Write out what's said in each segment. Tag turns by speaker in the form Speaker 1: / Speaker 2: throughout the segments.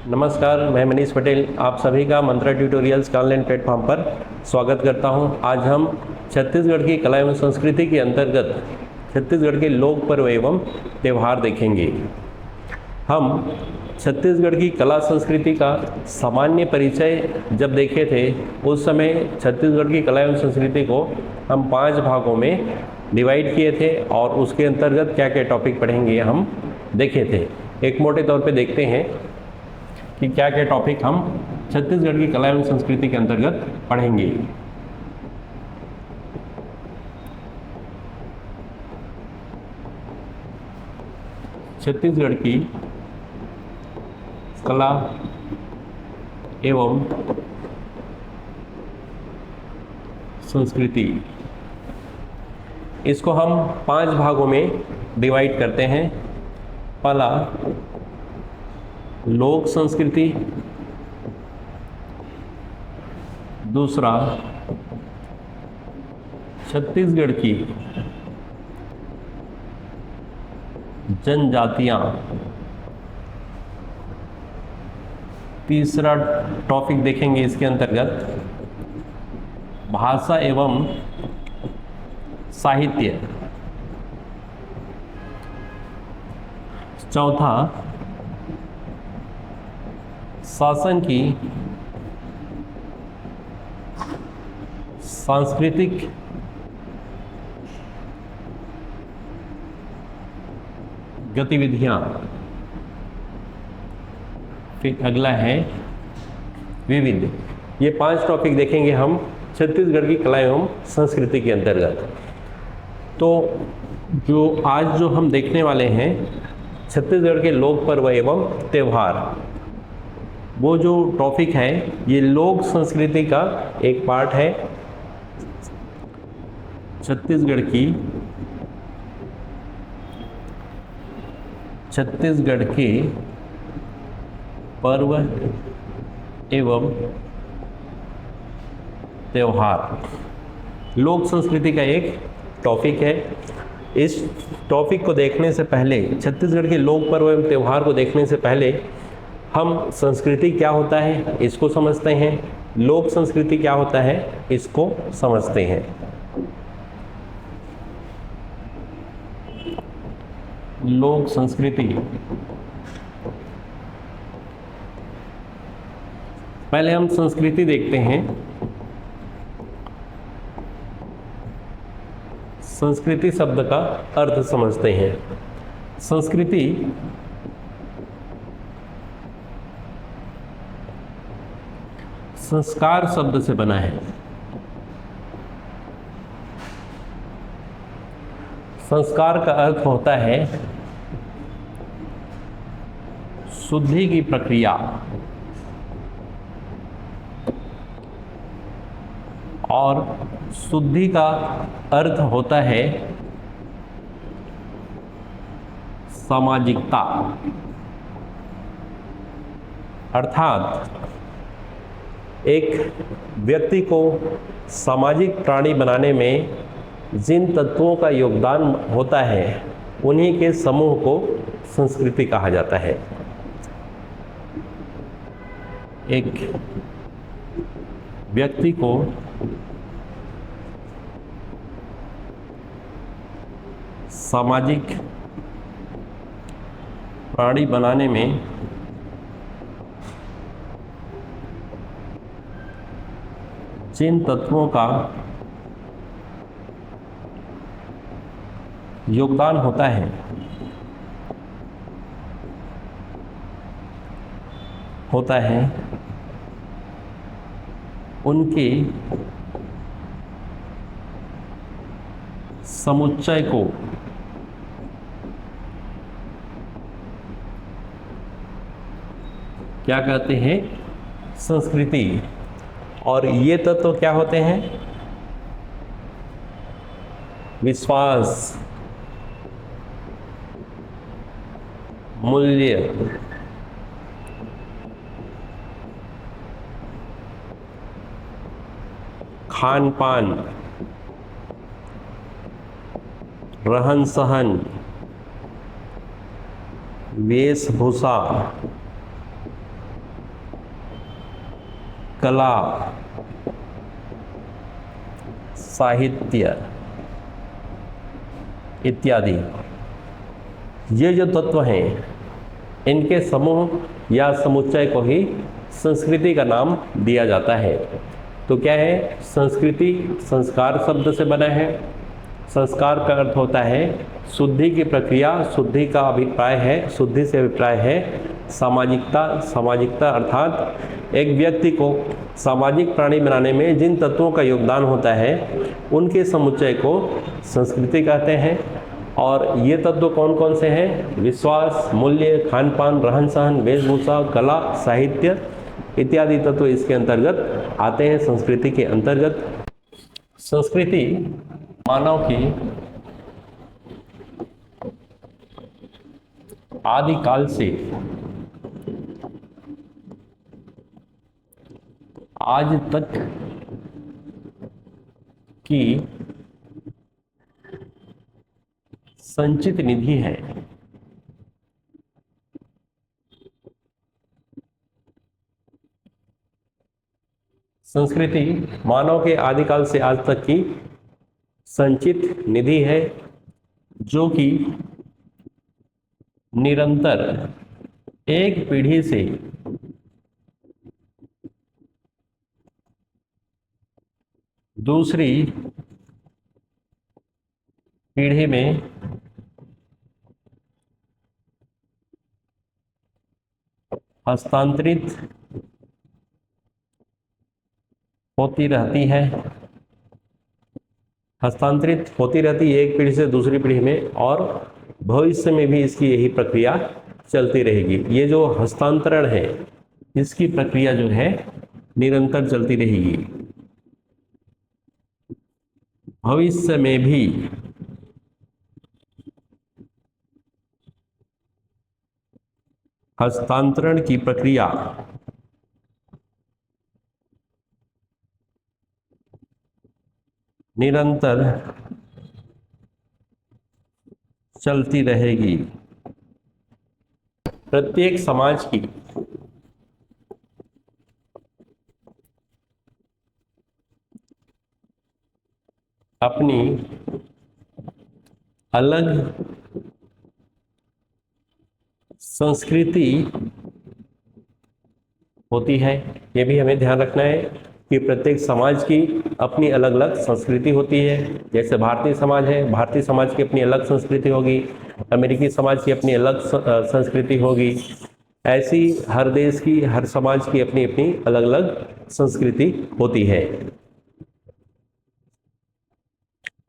Speaker 1: नमस्कार, मैं मनीष पटेल आप सभी का मंत्रा ट्यूटोरियल्स का ऑनलाइन प्लेटफॉर्म पर स्वागत करता हूं। आज हम छत्तीसगढ़ की कला एवं संस्कृति के अंतर्गत छत्तीसगढ़ के लोक पर्व एवं त्यौहार देखेंगे। हम छत्तीसगढ़ की कला संस्कृति का सामान्य परिचय जब देखे थे, उस समय छत्तीसगढ़ की कला एवं संस्कृति को हम 5 भागों में डिवाइड किए थे और उसके अंतर्गत क्या क्या टॉपिक पढ़ेंगे हम देखे थे। एक मोटे तौर पे देखते हैं कि क्या क्या टॉपिक हम छत्तीसगढ़ की कला एवं संस्कृति के अंतर्गत पढ़ेंगे। छत्तीसगढ़ की कला एवं संस्कृति, इसको हम 5 भागों में डिवाइड करते हैं। पहला लोक संस्कृति, दूसरा छत्तीसगढ़ की जनजातियां, तीसरा टॉपिक देखेंगे इसके अंतर्गत भाषा एवं साहित्य, चौथा शासन की सांस्कृतिक गतिविधियां, फिर अगला है विविध। ये 5 टॉपिक देखेंगे हम छत्तीसगढ़ की कला एवं संस्कृति के अंतर्गत। तो जो आज जो हम देखने वाले हैं छत्तीसगढ़ के लोक पर्व एवं त्यौहार, वो जो टॉपिक है ये लोक संस्कृति का एक पार्ट है। छत्तीसगढ़ के पर्व एवं त्यौहार लोक संस्कृति का एक टॉपिक है। इस टॉपिक को देखने से पहले, छत्तीसगढ़ के लोक पर्व एवं त्यौहार को देखने से पहले हम संस्कृति क्या होता है इसको समझते हैं, लोक संस्कृति क्या होता है इसको समझते हैं। लोक संस्कृति, पहले हम संस्कृति देखते हैं। संस्कृति शब्द का अर्थ समझते हैं। संस्कृति संस्कार शब्द से बना है। संस्कार का अर्थ होता है शुद्धि की प्रक्रिया, और शुद्धि का अर्थ होता है सामाजिकता, अर्थात एक व्यक्ति को सामाजिक प्राणी बनाने में जिन तत्वों का योगदान होता है उन्हीं के समूह को संस्कृति कहा जाता है। एक व्यक्ति को सामाजिक प्राणी बनाने में जिन तत्वों का योगदान होता है उनके समुच्चय को क्या कहते हैं? संस्कृति। और ये तत्व क्या होते हैं? विश्वास, मूल्य, खान पान, रहन सहन, वेशभूषा, कला, साहित्य इत्यादि, ये जो तत्व हैं इनके समूह या समुच्चय को ही संस्कृति का नाम दिया जाता है। तो क्या है, संस्कृति संस्कार शब्द से बना है। संस्कार का अर्थ होता है शुद्धि की प्रक्रिया, शुद्धि का अभिप्राय है, शुद्धि से अभिप्राय है सामाजिकता। सामाजिकता अर्थात एक व्यक्ति को सामाजिक प्राणी बनाने में जिन तत्वों का योगदान होता है उनके समुच्चय को संस्कृति कहते हैं। और ये तत्व कौन कौन से हैं? विश्वास, मूल्य, खान पान, रहन सहन, वेशभूषा, कला, साहित्य इत्यादि तत्व इसके अंतर्गत आते हैं, संस्कृति के अंतर्गत। संस्कृति मानव की आदिकाल से आज तक की संचित निधि है। संस्कृति मानव के आदिकाल से आज तक की संचित निधि है, जो कि निरंतर एक पीढ़ी से दूसरी पीढ़ी में हस्तांतरित होती रहती है। हस्तांतरित होती रहती है एक पीढ़ी से दूसरी पीढ़ी में, और भविष्य में भी इसकी यही प्रक्रिया चलती रहेगी। ये जो हस्तांतरण है इसकी प्रक्रिया जो है निरंतर चलती रहेगी। भविष्य में भी हस्तांतरण की प्रक्रिया निरंतर चलती रहेगी। प्रत्येक समाज की अपनी अलग संस्कृति होती है। ये भी हमें ध्यान रखना है कि प्रत्येक समाज की अपनी अलग अलग संस्कृति होती है। जैसे भारतीय समाज है, भारतीय समाज की अपनी अलग संस्कृति होगी, अमेरिकी समाज की अपनी अलग संस्कृति होगी। ऐसी हर देश की, हर समाज की अपनी अपनी अलग अलग संस्कृति होती है।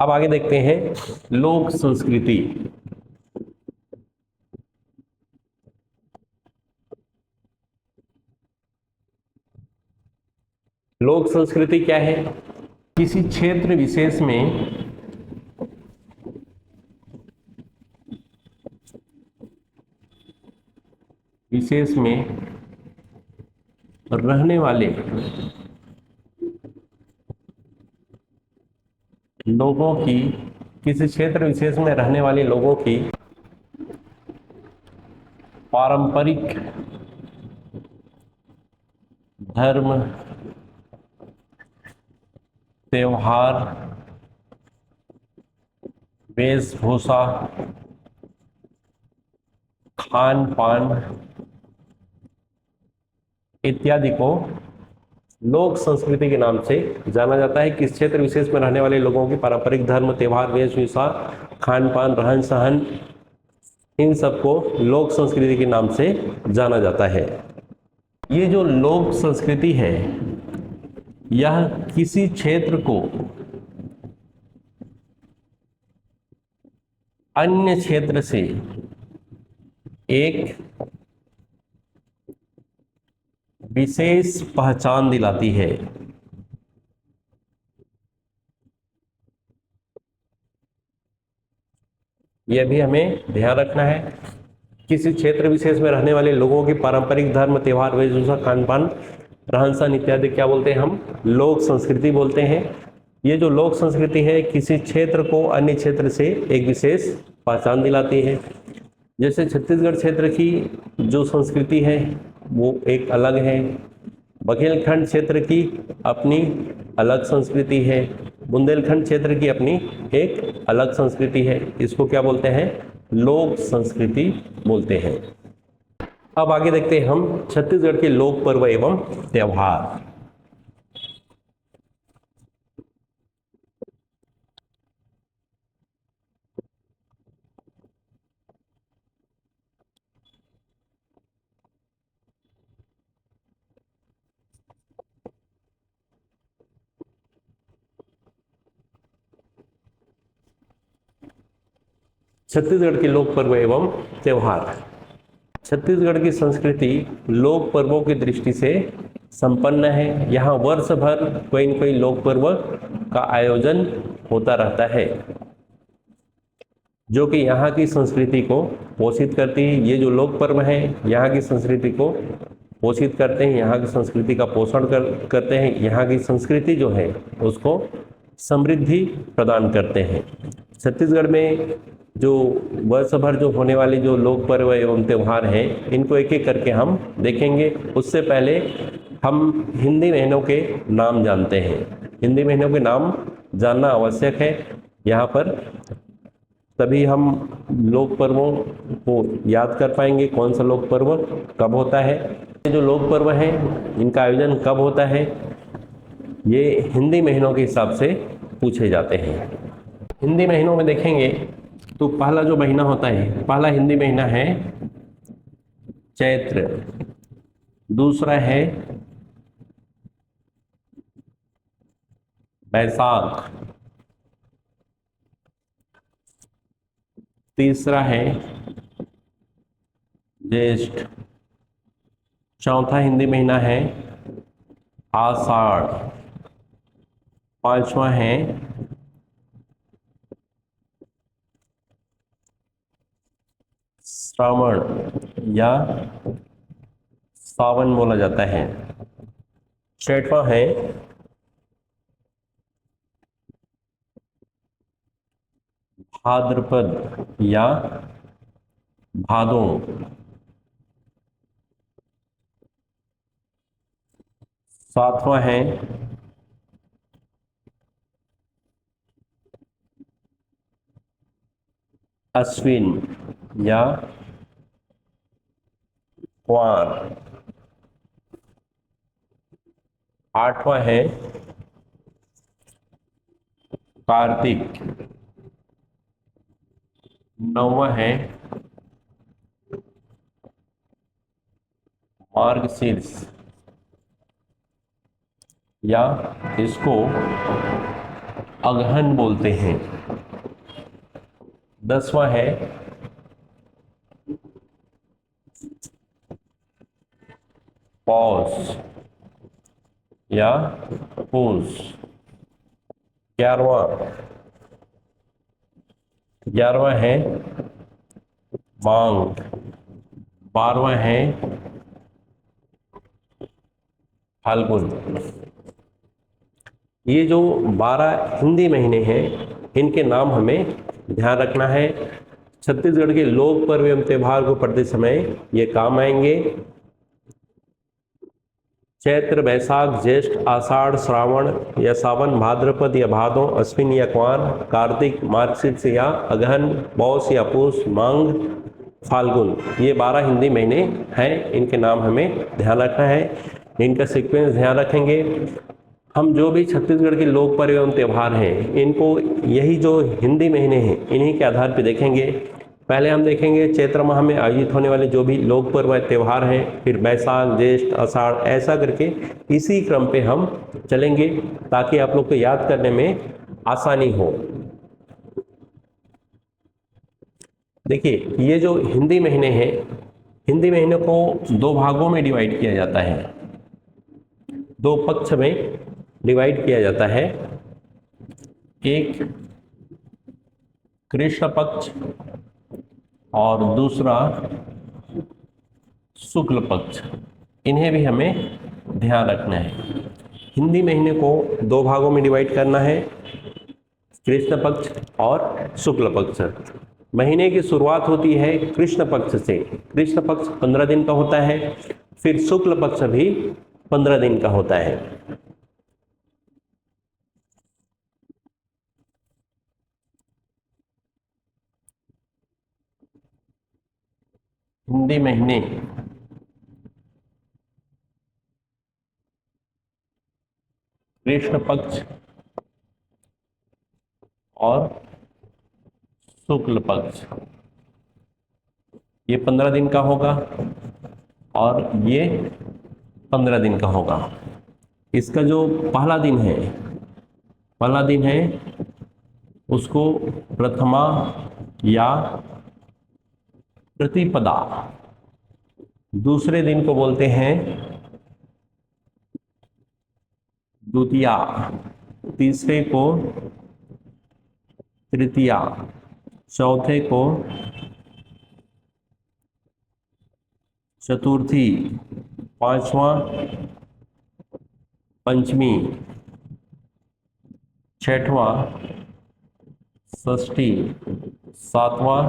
Speaker 1: अब आगे देखते हैं लोक संस्कृति। लोक संस्कृति क्या है? किसी क्षेत्र विशेष में रहने वाले लोगों की, किसी क्षेत्र विशेष में रहने वाले लोगों की पारंपरिक धर्म, त्योहार, वेशभूषा, खान पान इत्यादि को लोक संस्कृति के नाम से जाना जाता है। किस क्षेत्र विशेष में रहने वाले लोगों की पारंपरिक धर्म, त्योहार, वेशभूषा, खान पान, रहन सहन, इन सबको लोक संस्कृति के नाम से जाना जाता है। ये जो लोक संस्कृति है यह किसी क्षेत्र को अन्य क्षेत्र से एक विशेष पहचान दिलाती है। यह भी हमें ध्यान रखना है। किसी क्षेत्र विशेष में रहने वाले लोगों की पारंपरिक धर्म, त्योहार, वेशभूषा, खान पान, रहन सहन इत्यादि क्या बोलते हैं? हम लोक संस्कृति बोलते हैं। ये जो लोक संस्कृति है किसी क्षेत्र को अन्य क्षेत्र से एक विशेष पहचान दिलाती है। जैसे छत्तीसगढ़ क्षेत्र की जो संस्कृति है वो एक अलग है, बघेलखंड क्षेत्र की अपनी अलग संस्कृति है, बुंदेलखंड क्षेत्र की अपनी एक अलग संस्कृति है। इसको क्या बोलते हैं? लोक संस्कृति बोलते हैं। अब आगे देखते हैं हम छत्तीसगढ़ के लोक पर्व एवं त्योहार। छत्तीसगढ़ के लोक पर्व एवं त्योहार। छत्तीसगढ़ की संस्कृति लोक पर्वों की दृष्टि से संपन्न है। यहाँ वर्ष भर कोई न कोई लोक पर्व का आयोजन होता रहता है, जो कि यहाँ की संस्कृति को पोषित करती है। ये जो लोक पर्व हैं यहाँ की संस्कृति को पोषित करते हैं, यहाँ की संस्कृति का पोषण करते हैं, यहाँ की संस्कृति जो है उसको समृद्धि प्रदान करते हैं। छत्तीसगढ़ में जो वर्ष भर जो होने वाले जो लोक पर्व एवं त्यौहार हैं, इनको एक एक करके हम देखेंगे। उससे पहले हम हिंदी महीनों के नाम जानते हैं। हिंदी महीनों के नाम जानना आवश्यक है यहाँ पर, तभी हम लोक पर्वों को याद कर पाएंगे कौन सा लोक पर्व कब होता है। जो लोक पर्व हैं इनका आयोजन कब होता है, ये हिंदी महीनों के हिसाब से पूछे जाते हैं। हिंदी महीनों में देखेंगे तो पहला जो महीना होता है, पहला हिंदी महीना है चैत्र, दूसरा है बैसाख, तीसरा है ज्येष्ठ, चौथा हिंदी महीना है आषाढ़, पांचवा है श्रावण या सावन बोला जाता है, छठवां है भाद्रपद या भादों, सातवां है अश्विन या क्वार, आठवां है कार्तिक, नौवां है मार्गशीर्ष या इसको अगहन बोलते हैं, दसवां है पौष या पूस, ग्यारहवां है मांग, बारहवां है फाल्गुन। ये जो 12 हिंदी महीने हैं इनके नाम हमें ध्यान रखना है। छत्तीसगढ़ के लोक पर्व एवं त्योहार को पढ़ते समय ये काम आएंगे। चैत्र, बैसाख, ज्येष्ठ, आषाढ़, श्रावण या सावन, भाद्रपद या भादों, अश्विन या क्वार, कार्तिक, मार्गशीर्ष या अगहन, पौष या पूष, मांग, फाल्गुन, ये 12 हिंदी महीने हैं। इनके नाम हमें ध्यान रखना है, इनका सीक्वेंस ध्यान रखेंगे। हम जो भी छत्तीसगढ़ के लोक पर्व एवं त्यौहार हैं इनको यही जो हिंदी महीने हैं इन्हीं के आधार पर देखेंगे। पहले हम देखेंगे चैत्र माह में आयोजित होने वाले जो भी लोक पर्व त्यौहार हैं, फिर बैसाख, ज्येष्ठ, आषाढ़, ऐसा करके इसी क्रम पे हम चलेंगे ताकि आप लोग को याद करने में आसानी हो। देखिए, ये जो हिंदी महीने हैं, हिंदी महीने को 2 भागों में डिवाइड किया जाता है, 2 पक्ष में डिवाइड किया जाता है। एक कृष्ण पक्ष और दूसरा शुक्ल पक्ष, इन्हें भी हमें ध्यान रखना है। हिंदी महीने को 2 भागों में डिवाइड करना है, कृष्ण पक्ष और शुक्ल पक्ष। महीने की शुरुआत होती है कृष्ण पक्ष से। कृष्ण पक्ष 15 दिन का होता है, फिर शुक्ल पक्ष भी 15 दिन का होता है। हिंदी महीने कृष्ण पक्ष और शुक्ल पक्ष, ये 15 दिन का होगा और ये 15 दिन का होगा। इसका जो पहला दिन है उसको प्रथमा या प्रतिपदा, दूसरे दिन को बोलते हैं द्वितीया, तीसरे को तृतीया, चौथे को चतुर्थी, पांचवा पंचमी, छठवां षष्ठी, सातवां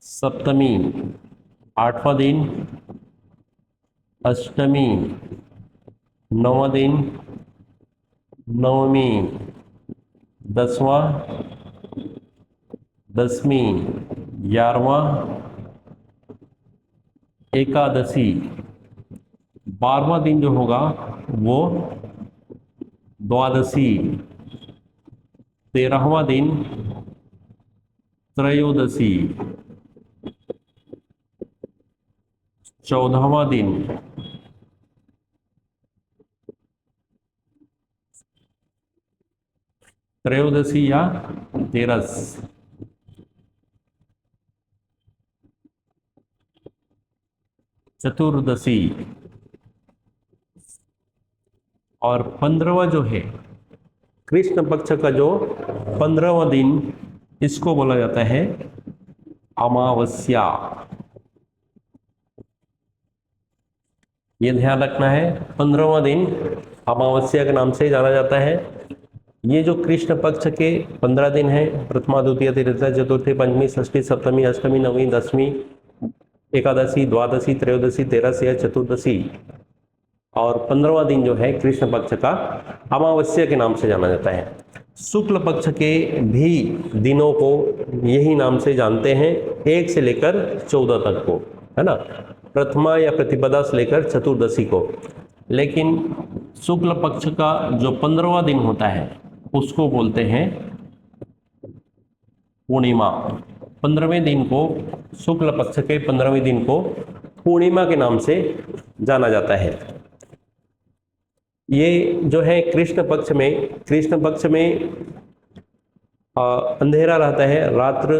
Speaker 1: सप्तमी, आठवां दिन अष्टमी, नौवां दिन नवमी, 10वां दसवीं, 11वां एकादशी, 12वां दिन जो होगा वो द्वादशी, 13वां दिन त्रयोदशी, 14वां दिन त्रयोदशी या तेरस, चतुर्दशी, और 15वां जो है कृष्ण पक्ष का जो 15वां दिन, इसको बोला जाता है अमावस्या। ये ध्यान रखना है, 15वां दिन अमावस्या के नाम से जाना जाता है। ये जो कृष्ण पक्ष के 15 दिन है, प्रथमा द्वितीय तृतीया चतुर्थी पंचमी षष्ठी सप्तमी अष्टमी नवमी दसवीं एकादशी द्वादशी त्रयोदशी तेरस या चतुर्दशी, और 15वां दिन जो है कृष्ण पक्ष का अमावस्या के नाम से जाना जाता है। शुक्ल पक्ष के भी दिनों को यही नाम से जानते हैं, 1 से लेकर 14 तक को, है ना, प्रथमा या प्रतिपदा से लेकर चतुर्दशी को। लेकिन शुक्ल पक्ष का जो 15वां दिन होता है उसको बोलते हैं पूर्णिमा। 15वें दिन को, शुक्ल पक्ष के 15वें दिन को पूर्णिमा के नाम से जाना जाता है। ये जो है कृष्ण पक्ष में अंधेरा रहता है, रात्र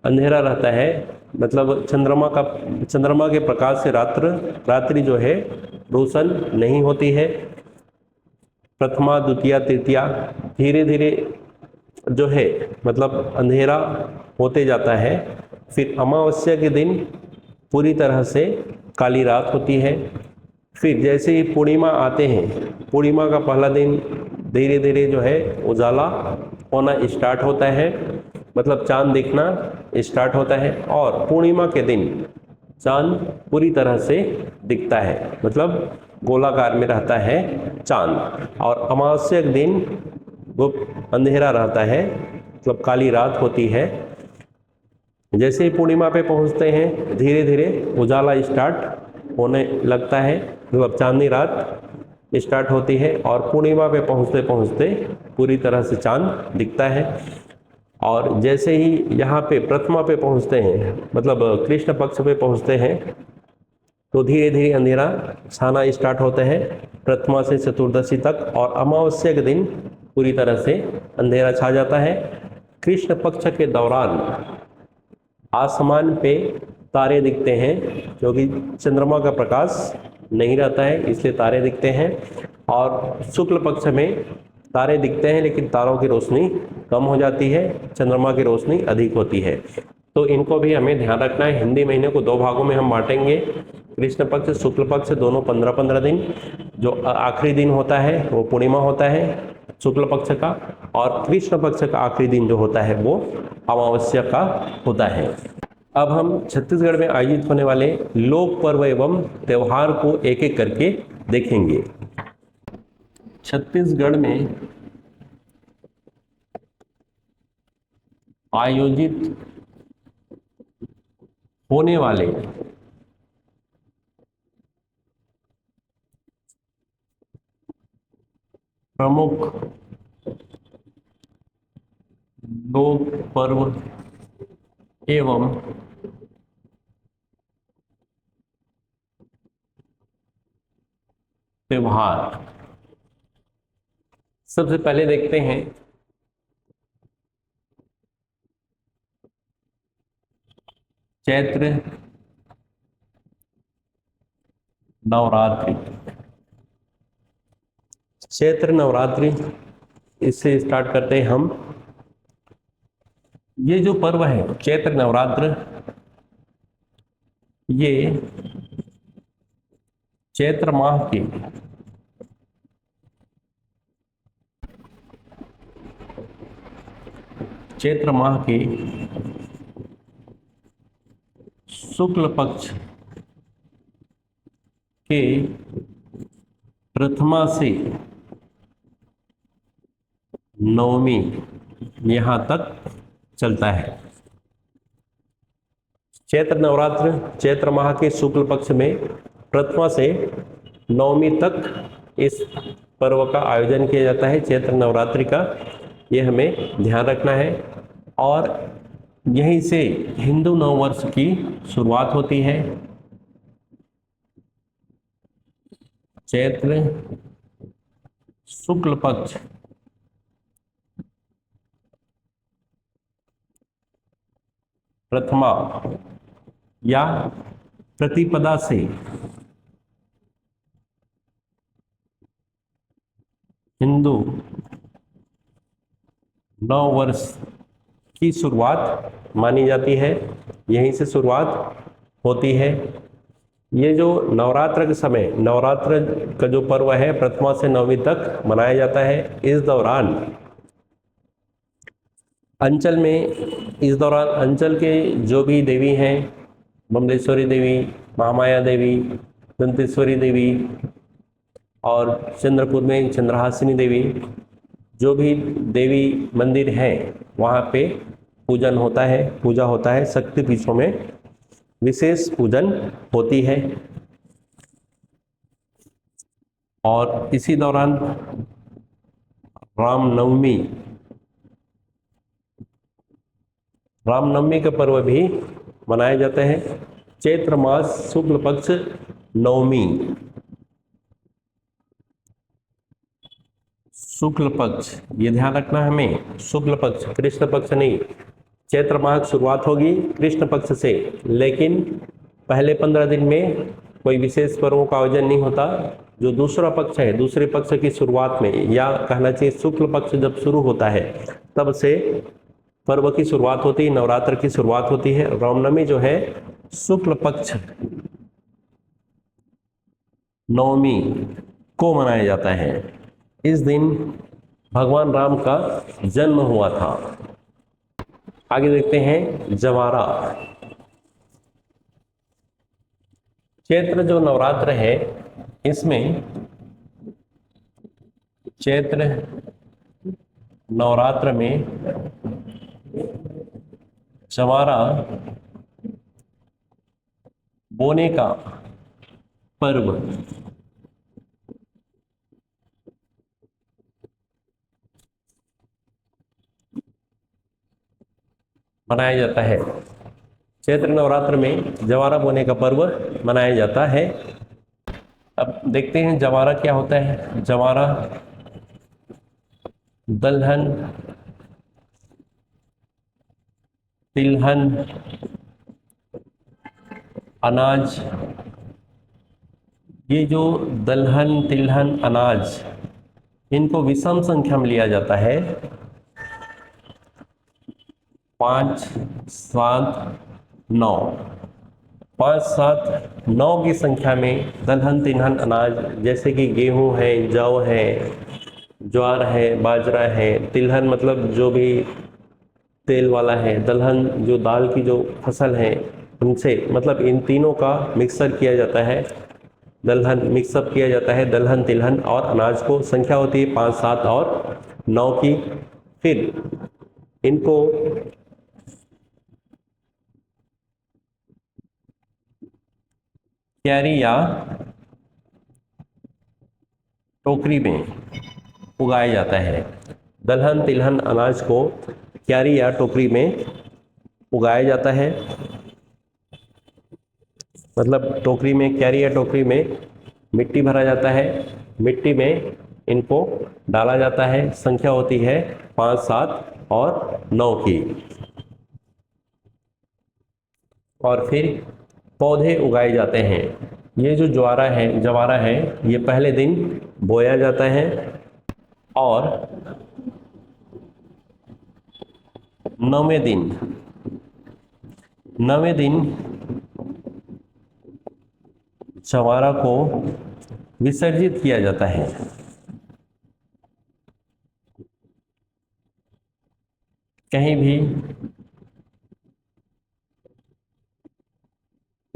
Speaker 1: अंधेरा रहता है, मतलब चंद्रमा के प्रकाश से रात्रि जो है रोशन नहीं होती है। प्रथमा द्वितीया तृतीया धीरे धीरे जो है मतलब अंधेरा होते जाता है। फिर अमावस्या के दिन पूरी तरह से काली रात होती है। फिर जैसे ही पूर्णिमा आते हैं, पूर्णिमा का पहला दिन धीरे धीरे जो है उजाला होना स्टार्ट होता है, मतलब चांद दिखना स्टार्ट होता है। और पूर्णिमा के दिन चांद पूरी तरह से दिखता है, मतलब गोलाकार में रहता है चांद। और अमावस्या के दिन वो अंधेरा रहता है, मतलब काली रात होती है। जैसे ही पूर्णिमा पे पहुंचते हैं धीरे धीरे उजाला स्टार्ट होने लगता है, मतलब चांदनी रात स्टार्ट होती है। और पूर्णिमा पे पहुंचते पहुंचते पूरी तरह से चांद दिखता है। और जैसे ही यहाँ पे प्रथमा पे पहुंचते हैं, मतलब कृष्ण पक्ष पे पहुंचते हैं, तो धीरे धीरे अंधेरा छाना स्टार्ट होता है प्रथमा से चतुर्दशी तक। और अमावस्या के दिन पूरी तरह से अंधेरा छा जाता है। कृष्ण पक्ष के दौरान आसमान पे तारे दिखते हैं, क्योंकि चंद्रमा का प्रकाश नहीं रहता है इसलिए तारे दिखते हैं। और शुक्ल पक्ष में तारे दिखते हैं लेकिन तारों की रोशनी कम हो जाती है, चंद्रमा की रोशनी अधिक होती है। तो इनको भी हमें ध्यान रखना है। हिंदी महीने को 2 भागों में हम बांटेंगे, कृष्ण पक्ष शुक्ल पक्ष दोनों 15-15 दिन। जो आखिरी दिन होता है वो पूर्णिमा होता है शुक्ल पक्ष का, और कृष्ण पक्ष का आखिरी दिन जो होता है वो अमावस्या का होता है। अब हम छत्तीसगढ़ में आयोजित होने वाले लोक पर्व एवं त्योहार को एक एक करके देखेंगे। छत्तीसगढ़ में आयोजित होने वाले प्रमुख लोक पर्व एवं त्योहार। सबसे पहले देखते हैं चैत्र नवरात्रि। चैत्र नवरात्रि, इससे स्टार्ट करते हैं हम। ये जो पर्व है चैत्र नवरात्र, ये चैत्र माह के शुक्ल पक्ष के प्रथमा से नवमी यहां तक चलता है। चैत्र नवरात्र चैत्र माह के शुक्ल पक्ष में प्रथमा से नवमी तक इस पर्व का आयोजन किया जाता है, चैत्र नवरात्रि का। ये हमें ध्यान रखना है। और यहीं से हिंदू नववर्ष की शुरुआत होती है। चैत्र शुक्ल पक्ष प्रथमा या प्रतिपदा से हिंदू नव वर्ष की शुरुआत मानी जाती है, यहीं से शुरुआत होती है। ये जो नवरात्र के समय, नवरात्र का जो पर्व है प्रथमा से नवमी तक मनाया जाता है। इस दौरान अंचल के जो भी देवी हैं, बमलेश्वरी देवी, महामाया देवी, दंतेश्वरी देवी और चंद्रपुर में चंद्रहासिनी देवी, जो भी देवी मंदिर हैं वहाँ पे पूजन होता है, पूजा होता है। शक्तिपीठों में विशेष पूजन होती है। और इसी दौरान रामनवमी का पर्व भी मनाया जाता है। चैत्र मास शुक्ल पक्ष नवमी, शुक्ल पक्ष, ये ध्यान रखना हमें, शुक्ल पक्ष, कृष्ण पक्ष नहीं। चैत्र माह की शुरुआत होगी कृष्ण पक्ष से, लेकिन पहले 15 दिन में कोई विशेष पर्वों का आयोजन नहीं होता। जो दूसरा पक्ष है, दूसरे पक्ष की शुरुआत में, या कहना चाहिए शुक्ल पक्ष जब शुरू होता है तब से पर्व की शुरुआत होती है, नवरात्र की शुरुआत होती है। रामनवमी जो है शुक्ल पक्ष नवमी को मनाया जाता है। इस दिन भगवान राम का जन्म हुआ था। आगे देखते हैं जवारा। चैत्र जो नवरात्र है, इसमें चैत्र नवरात्र में जवारा बोने का पर्व मनाया जाता है। चैत्र नवरात्र में जवारा बोने का पर्व मनाया जाता है। अब देखते हैं जवारा क्या होता है। जवारा दलहन, तिलहन, अनाज, ये जो दलहन, तिलहन, अनाज, इनको विषम संख्या में लिया जाता है। 5, 7, 9, 5, 7, 9 की संख्या में दलहन, तिलहन, अनाज, जैसे कि गेहूं है, जौ है, ज्वार है, बाजरा है। तिलहन मतलब जो भी तेल वाला है, दलहन जो दाल की जो फसल है उनसे, मतलब इन तीनों का मिक्सर किया जाता है, दलहन मिक्सअप किया जाता है, दलहन तिलहन और अनाज को। संख्या होती है 5, 7 और 9 की। फिर इनको क्यारी या टोकरी में उगाया जाता है। दलहन तिलहन अनाज को क्यारी या टोकरी में उगाया जाता है, मतलब टोकरी में, क्यारी या टोकरी में मिट्टी भरा जाता है, मिट्टी में इनको डाला जाता है। संख्या होती है 5, 7 और 9 की। और फिर पौधे उगाए जाते हैं। ये जो जवारा है ये पहले दिन बोया जाता है और 9वें दिन जवारा को विसर्जित किया जाता है। कहीं भी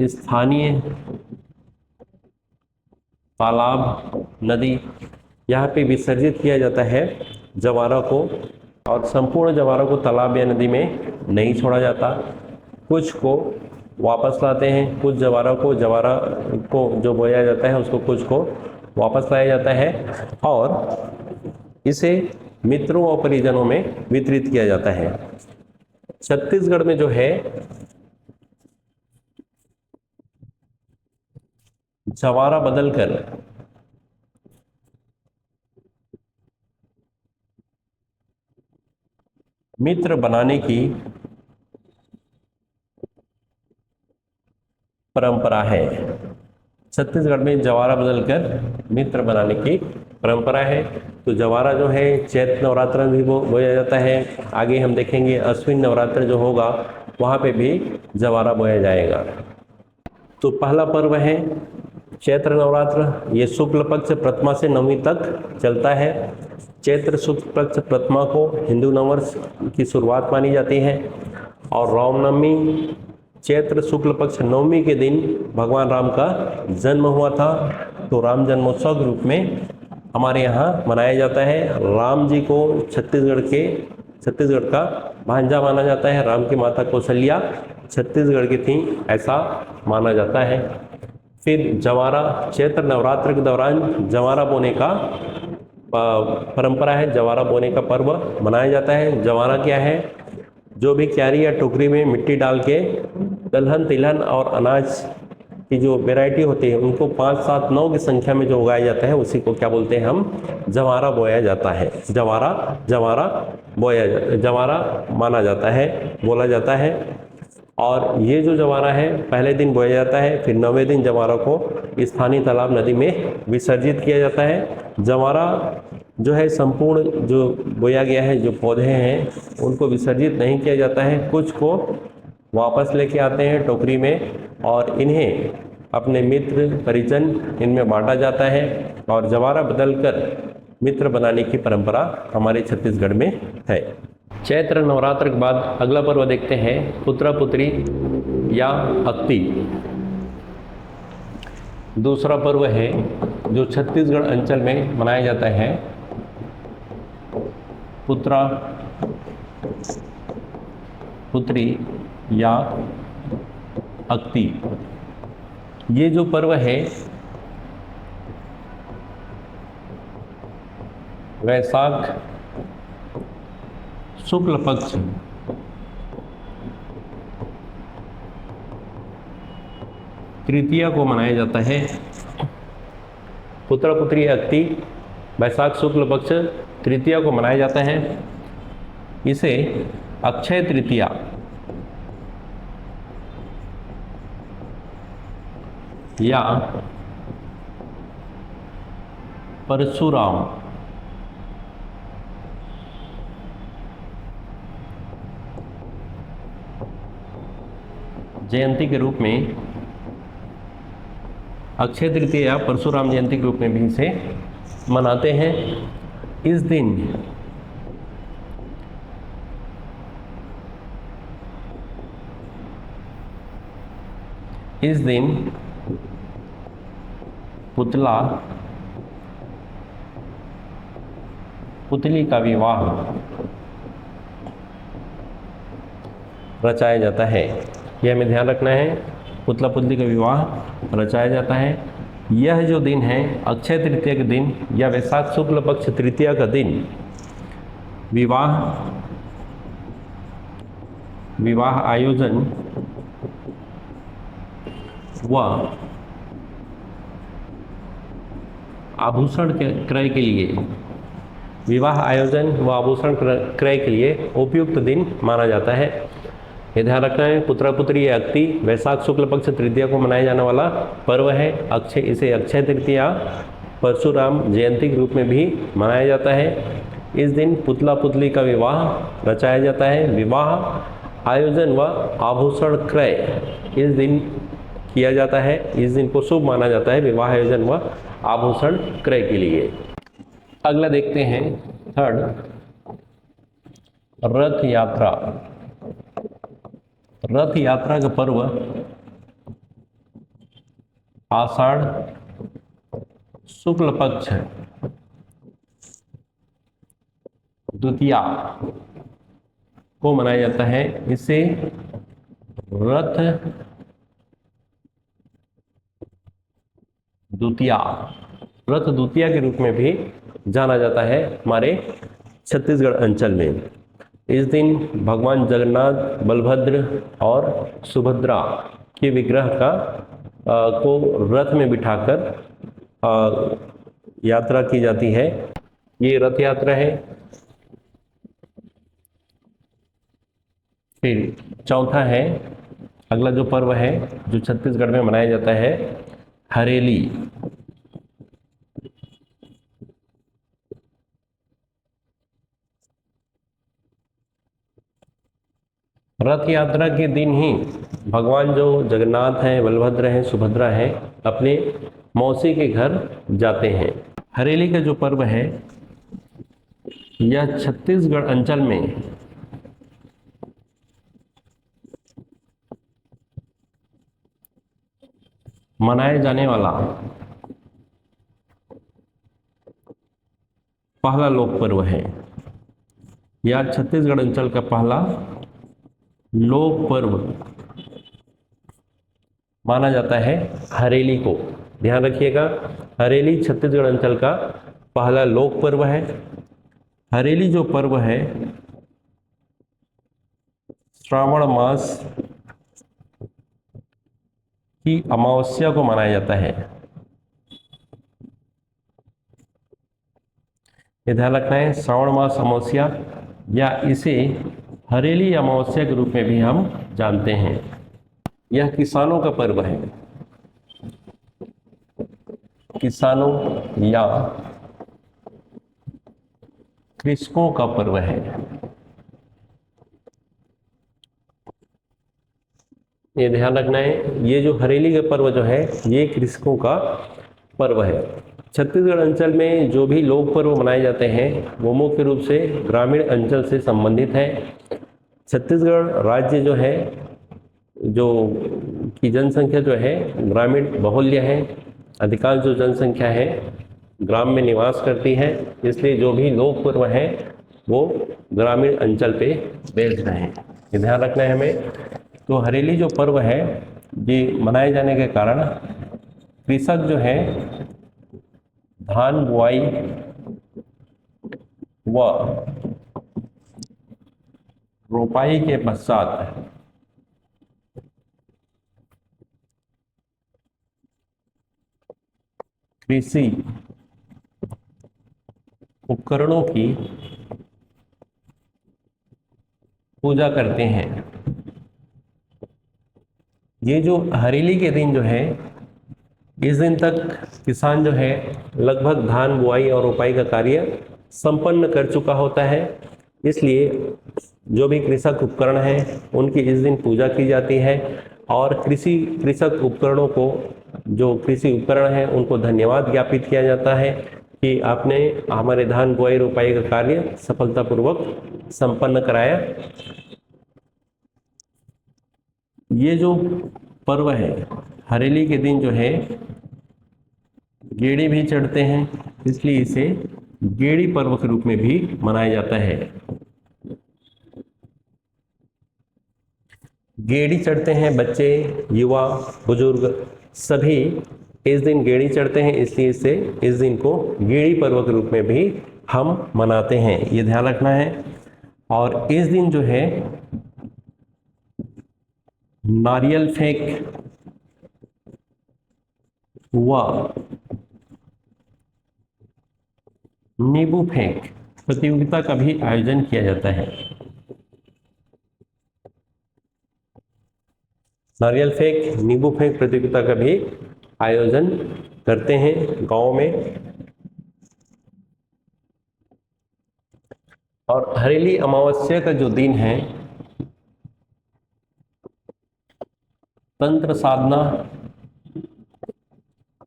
Speaker 1: स्थानीय तालाब, नदी, यहाँ पे विसर्जित किया जाता है जवारा को। और संपूर्ण जवारा को तालाब या नदी में नहीं छोड़ा जाता, कुछ को वापस लाते हैं, कुछ जवारा को जो बोया जाता है उसको कुछ को वापस लाया जाता है और इसे मित्रों और परिजनों में वितरित किया जाता है। छत्तीसगढ़ में जो है जवारा बदलकर मित्र बनाने की परंपरा है। छत्तीसगढ़ में जवारा बदलकर मित्र बनाने की परंपरा है। तो जवारा जो है चैत्र नवरात्र में भी बोया जाता है। आगे हम देखेंगे अश्विन नवरात्र जो होगा वहाँ पे भी जवारा बोया जाएगा। तो पहला पर्व है चैत्र नवरात्र। ये शुक्ल पक्ष प्रथमा से नवमी तक चलता है। चैत्र शुक्ल पक्ष प्रथमा को हिंदू नववर्ष की शुरुआत मानी जाती है और रामनवमी चैत्र शुक्ल पक्ष नवमी के दिन भगवान राम का जन्म हुआ था, तो राम जन्मोत्सव के रूप में हमारे यहाँ मनाया जाता है। राम जी को छत्तीसगढ़ का भांजा माना जाता है। राम की माता कौशल्या छत्तीसगढ़ की थी, ऐसा माना जाता है। फिर जवारा, चैत्र नवरात्र के दौरान जवारा बोने का परंपरा है, जवारा बोने का पर्व मनाया जाता है। जवारा क्या है? जो भी क्यारी या टोकरी में मिट्टी डाल के दलहन तिलहन और अनाज की जो वैरायटी होती है उनको 5, 7, 9 की संख्या में जो उगाया जाता है उसी को क्या बोलते हैं हम? जवारा बोया जाता है। जवारा माना जाता है, बोला जाता है। और ये जो जवारा है पहले दिन बोया जाता है, फिर 9वें दिन जवारा को स्थानीय तालाब नदी में विसर्जित किया जाता है। जवारा जो है संपूर्ण जो बोया गया है, जो पौधे हैं उनको विसर्जित नहीं किया जाता है, कुछ को वापस लेके आते हैं टोकरी में और इन्हें अपने मित्र परिजन इनमें बांटा जाता है। और जवारा बदलकर मित्र बनाने की परंपरा हमारे छत्तीसगढ़ में है। चैत्र नवरात्र के बाद अगला पर्व देखते हैं पुत्र पुत्री या अक्ति। दूसरा पर्व है जो छत्तीसगढ़ अंचल में मनाया जाता है, पुत्रा पुत्री या अक्ति। ये जो पर्व है वैशाख शुक्ल पक्ष तृतीया को मनाया जाता है। पुत्र पुत्री अक्ति वैशाख शुक्ल पक्ष तृतीया को मनाया जाता है। इसे अक्षय तृतीया या परशुराम जयंती के रूप में, अक्षय तृतीया या परशुराम जयंती के रूप में भी इसे मनाते हैं। इस दिन इस दिन पुतला पुतली का विवाह रचाया जाता है। यह हमें ध्यान रखना है, पुतला पुतली का विवाह रचाया जाता है। यह जो दिन है अक्षय तृतीया के दिन या वैशाख शुक्ल पक्ष तृतीया का दिन विवाह आयोजन व आभूषण क्रय के लिए विवाह आयोजन व आभूषण क्रय के लिए उपयुक्त दिन माना जाता है। ये ध्यान रखना है, पुत्रा पुत्री या अक्ति वैशाख शुक्ल पक्ष तृतीया को मनाया जाने वाला पर्व है। इसे अक्षय तृतीया परशुराम जयंती के रूप में भी मनाया जाता है। इस दिन पुतला पुतली का विवाह रचाया जाता है। विवाह आयोजन व आभूषण क्रय इस दिन किया जाता है। इस दिन को शुभ माना जाता है विवाह आयोजन व आभूषण क्रय के लिए। अगला देखते हैं थर्ड, रथ यात्रा। रथ यात्रा का पर्व आषाढ़ शुक्ल पक्ष द्वितीया को मनाया जाता है। इसे रथ द्वितीया के रूप में भी जाना जाता है हमारे छत्तीसगढ़ अंचल में। इस दिन भगवान जगन्नाथ, बलभद्र और सुभद्रा के विग्रह को रथ में बिठाकर यात्रा की जाती है। ये रथ यात्रा है। फिर चौथा है, अगला जो पर्व है जो छत्तीसगढ़ में मनाया जाता है, हरेली। रथ यात्रा के दिन ही भगवान जो जगन्नाथ हैं, बलभद्र हैं, सुभद्रा हैं, अपने मौसी के घर जाते हैं। हरेली का जो पर्व है यह छत्तीसगढ़ अंचल में मनाए जाने वाला पहला लोक पर्व है। यह छत्तीसगढ़ अंचल का पहला लोक पर्व माना जाता है हरेली को। ध्यान रखिएगा, हरेली छत्तीसगढ़ अंचल का पहला लोक पर्व है। हरेली जो पर्व है श्रावण मास की अमावस्या को मनाया जाता है। ये ध्यान रखना है, श्रावण मास अमावस्या या इसे हरेली अमावस्या के रूप में भी हम जानते हैं। यह किसानों का पर्व है। किसानों या कृषकों का पर्व है। ये ध्यान रखना है, ये जो हरेली का पर्व जो है ये कृषकों का पर्व है। छत्तीसगढ़ अंचल में जो भी लोक पर्व मनाए जाते हैं वो मुख्य रूप से ग्रामीण अंचल से संबंधित है। छत्तीसगढ़ राज्य जो है जो की जनसंख्या जो है ग्रामीण बहुल्य है। अधिकांश जो जनसंख्या है ग्राम में निवास करती है, इसलिए जो भी लोक पर्व है वो ग्रामीण अंचल पे बेस्ड है। ये ध्यान रखना है हमें। तो हरेली जो पर्व है ये मनाए जाने के कारण कृषक जो है धान बुआई व रोपाई के पश्चात कृषि उपकरणों की पूजा करते हैं। ये जो हरेली के दिन जो है इस दिन तक किसान जो है लगभग धान बुआई और रोपाई का कार्य संपन्न कर चुका होता है, इसलिए जो भी कृषक उपकरण हैं उनकी इस दिन पूजा की जाती है और कृषक उपकरणों को जो कृषि उपकरण हैं उनको धन्यवाद ज्ञापित किया जाता है कि आपने हमारे धान बुआई रोपाई का कार्य सफलतापूर्वक संपन्न कराया। ये जो पर्व है हरेली के दिन जो है गेड़ी भी चढ़ते हैं, इसलिए इसे गेड़ी पर्व के रूप में भी मनाया जाता है। गेड़ी चढ़ते हैं बच्चे, युवा, बुजुर्ग सभी इस दिन गेड़ी चढ़ते हैं, इसलिए इसे इस दिन को गेड़ी पर्व के रूप में भी हम मनाते हैं, ये ध्यान रखना है। और इस दिन जो है नारियल फेंक व नींबू फेंक प्रतियोगिता का भी आयोजन किया जाता है। नारियल फेंक, नींबू फेंक प्रतियोगिता का भी आयोजन करते हैं गांव में। और हरेली अमावस्या का जो दिन है, तंत्र साधना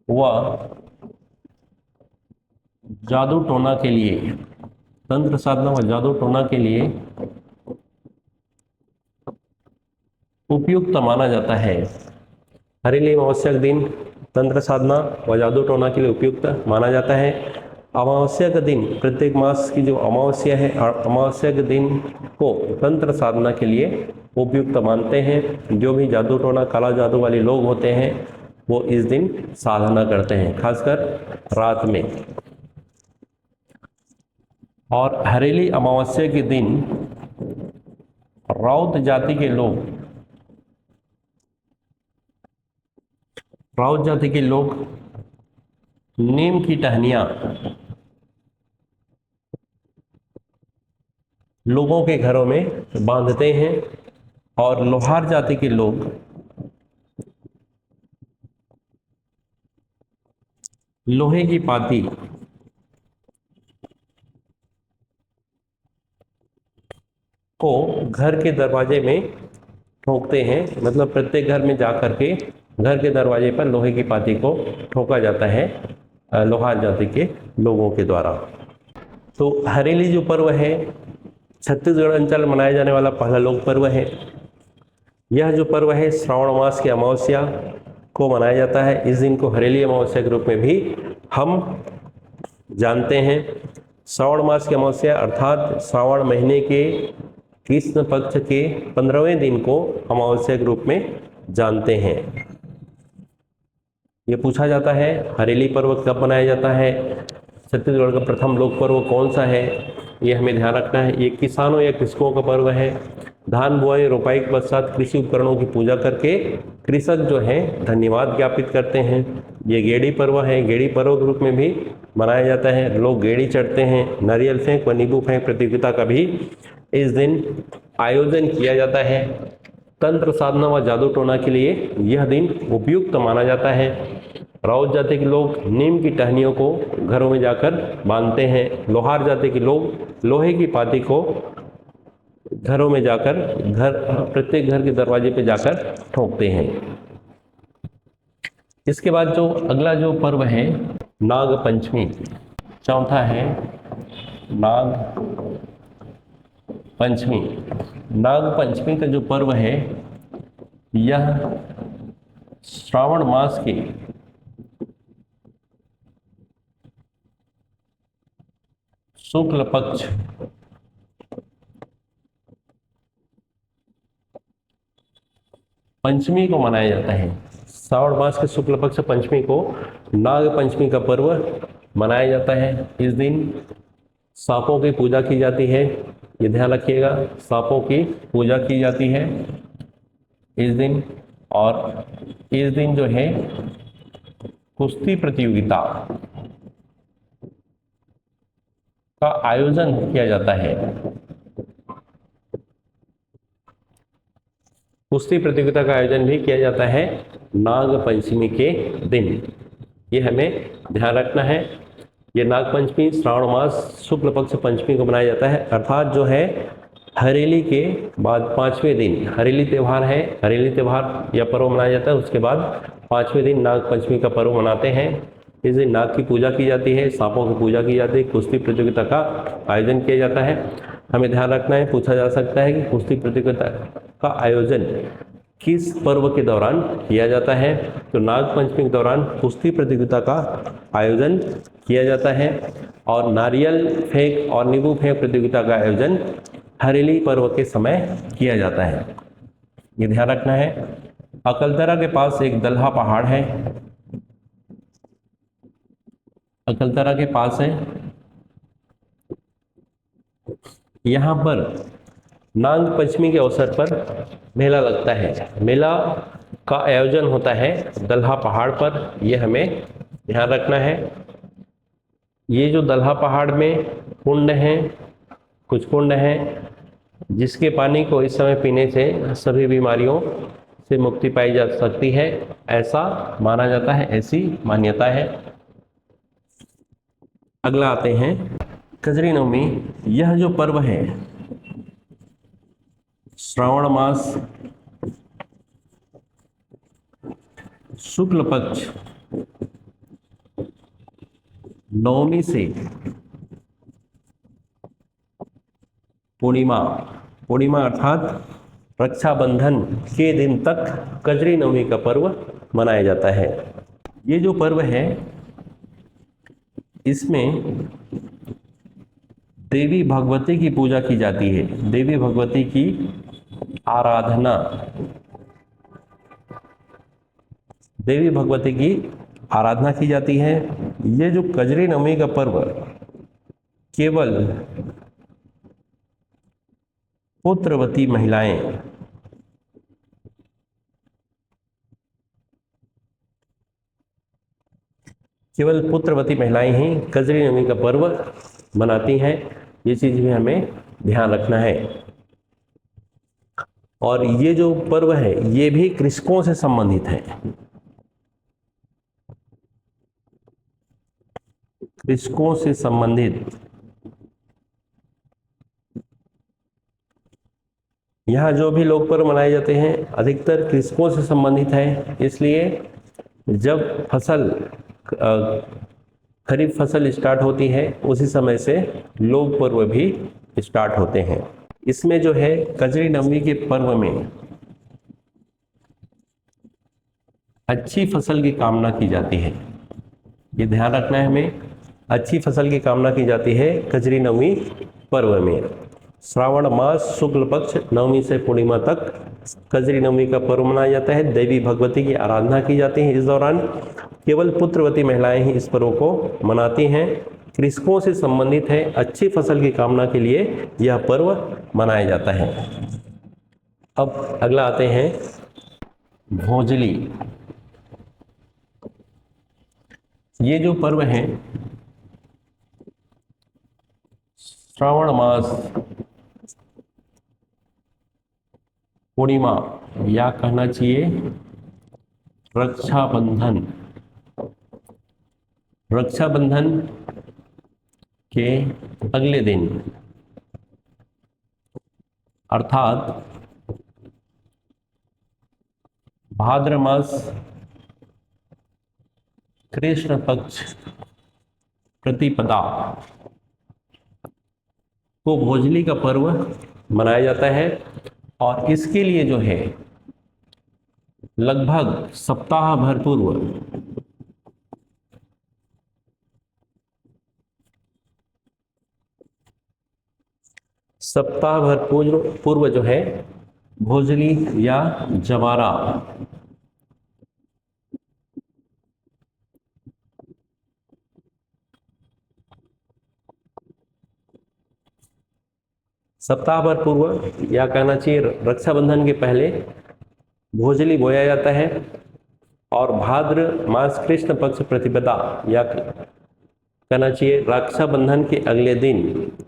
Speaker 1: व जादू टोना के लिए, तंत्र साधना व जादू टोना के लिए उपयुक्त माना जाता है। हरेली अमावस्या के दिन तंत्र साधना व जादू टोना के लिए उपयुक्त माना जाता है। अमावस्या का दिन, प्रत्येक मास की जो अमावस्या है, अमावस्या के दिन को तंत्र साधना के लिए उपयुक्त मानते हैं। जो भी जादू टोना, काला जादू वाले लोग होते हैं वो इस दिन साधना करते हैं, खासकर रात में। और हरेली अमावस्या के दिन राउत जाति के लोग, राउत जाति के लोग नीम की टहनियाँ लोगों के घरों में बांधते हैं। और लोहार जाति के लोग लोहे की पाती को घर के दरवाजे में ठोकते हैं, मतलब प्रत्येक घर में जा करके घर के दरवाजे पर लोहे की पाती को ठोका जाता है लोहार जाति के लोगों के द्वारा। तो हरेली जो पर्व है छत्तीसगढ़ अंचल में मनाया जाने वाला पहला लोक पर्व है। यह जो पर्व है श्रावण मास की अमावस्या को मनाया जाता है। इस दिन को हरेली अमावस्या के रूप में भी हम जानते हैं। श्रावण मास की अमावस्या अर्थात श्रावण महीने के कृष्ण पक्ष के 15वें दिन को अमावस्या के रूप में जानते हैं। ये पूछा जाता है हरेली पर्व कब मनाया जाता है, छत्तीसगढ़ का प्रथम लोक पर्व कौन सा है, ये हमें ध्यान रखना है। ये किसानों या कृषकों का पर्व है। धान बुआई रोपाई के पश्चात कृषि उपकरणों की पूजा करके कृषक जो है धन्यवाद ज्ञापित करते हैं। ये गेड़ी पर्व है, गेड़ी पर्व के रूप में भी मनाया जाता है। लोग गेड़ी चढ़ते हैं। नारियल फेंक व नींबू फेंक प्रतियोगिता का भी इस दिन आयोजन किया जाता है। तंत्र साधना व जादू टोना के लिए यह दिन उपयुक्त माना जाता है। राउत जाति के लोग नीम की टहनियों को घरों में जाकर बांधते हैं। लोहार जाति के लोग लोहे की पाती को घरों में जाकर प्रत्येक घर के दरवाजे पे जाकर ठोकते हैं। इसके बाद जो अगला जो पर्व है नाग पंचमी, चौथा है नाग पंचमी। नाग पंचमी का जो पर्व है यह श्रावण मास के शुक्ल पक्ष पंचमी को मनाया जाता है। श्रावण मास के शुक्ल पक्ष पंचमी को नाग पंचमी का पर्व मनाया जाता है। इस दिन सांपों की पूजा की जाती है, ये ध्यान रखिएगा, सांपों की पूजा की जाती है इस दिन। और इस दिन जो है कुश्ती प्रतियोगिता का आयोजन किया जाता है। कुश्ती प्रतियोगिता का आयोजन भी किया जाता है नाग पंचमी के दिन, ये हमें ध्यान रखना है। ये नाग पंचमी श्रावण मास शुक्ल पक्ष पंचमी को मनाया जाता है, अर्थात जो है हरेली के बाद 5वें दिन हरेली त्यौहार है। हरेली त्यौहार या पर्व मनाया जाता है, उसके बाद 5वें दिन नाग पंचमी का पर्व मनाते हैं। इस दिन नाग की पूजा की जाती है, सांपों की पूजा की जाती है, कुश्ती प्रतियोगिता का आयोजन किया जाता है। हमें ध्यान रखना है, पूछा जा सकता है कि कुश्ती प्रतियोगिता का आयोजन किस पर्व के दौरान किया जाता है? तो नागपंचमी के दौरान कुश्ती प्रतियोगिता का आयोजन किया जाता है। और नारियल फेंक और नींबू फेंक प्रतियोगिता का आयोजन हरेली पर्व के समय किया जाता है। ये ध्यान रखना है। अकलतरा के पास एक दलहा पहाड़ है, अकलतरा के पास है, यहाँ पर नाग पंचमी के अवसर पर मेला लगता है। मेला का आयोजन होता है दलहा पहाड़ पर, यह हमें ध्यान रखना है। ये जो दलहा पहाड़ में कुंड हैं, कुछ कुंड हैं जिसके पानी को इस समय पीने से सभी बीमारियों से मुक्ति पाई जा सकती है, ऐसा माना जाता है, ऐसी मान्यता है। अगला आते हैं कजरी नवमी। यह जो पर्व है श्रावण मास शुक्ल पक्ष नवमी से पूर्णिमा, पूर्णिमा अर्थात रक्षाबंधन के दिन तक कजरी नवमी का पर्व मनाया जाता है। ये जो पर्व है इसमें देवी भगवती की पूजा की जाती है, देवी भगवती की आराधना, देवी भगवती की आराधना की जाती है। ये जो कजरी नवमी का पर्व केवल पुत्रवती महिलाएं, केवल पुत्रवती महिलाएं ही कजरी नवमी का पर्व मनाती हैं, ये चीज भी हमें ध्यान रखना है। और ये जो पर्व है ये भी कृषकों से संबंधित है, कृषकों से संबंधित। यहाँ जो भी लोक पर्व मनाए जाते हैं अधिकतर कृषकों से संबंधित है, इसलिए जब फसल खरीफ फसल स्टार्ट होती है उसी समय से लोक पर्व भी स्टार्ट होते हैं। इसमें जो है कजरी नवमी के पर्व में अच्छी फसल की कामना की जाती है, ये ध्यान रखना है हमें। अच्छी फसल की कामना की जाती है कजरी नवमी पर्व में। श्रावण मास शुक्ल पक्ष नवमी से पूर्णिमा तक कजरी नवमी का पर्व मनाया जाता है। देवी भगवती की आराधना की जाती है। इस दौरान केवल पुत्रवती महिलाएं ही इस पर्व को मनाती हैं, कृषकों से संबंधित है। अच्छी फसल की कामना के लिए यह पर्व मनाया जाता है। अब अगला आते हैं भोजली। ये जो पर्व है श्रावण मास पूर्णिमा या कहना चाहिए रक्षाबंधन, रक्षाबंधन के अगले दिन अर्थात भाद्र मास कृष्ण पक्ष प्रतिपदा को भोजली का पर्व मनाया जाता है। और इसके लिए जो है लगभग सप्ताह भर पूर्व पूर्व जो है भोजली या जवारा सप्ताह भर पूर्व या कहना चाहिए रक्षाबंधन के पहले भोजली बोया जाता है। और भाद्र मास कृष्ण पक्ष प्रतिपदा या कहना चाहिए रक्षाबंधन के अगले दिन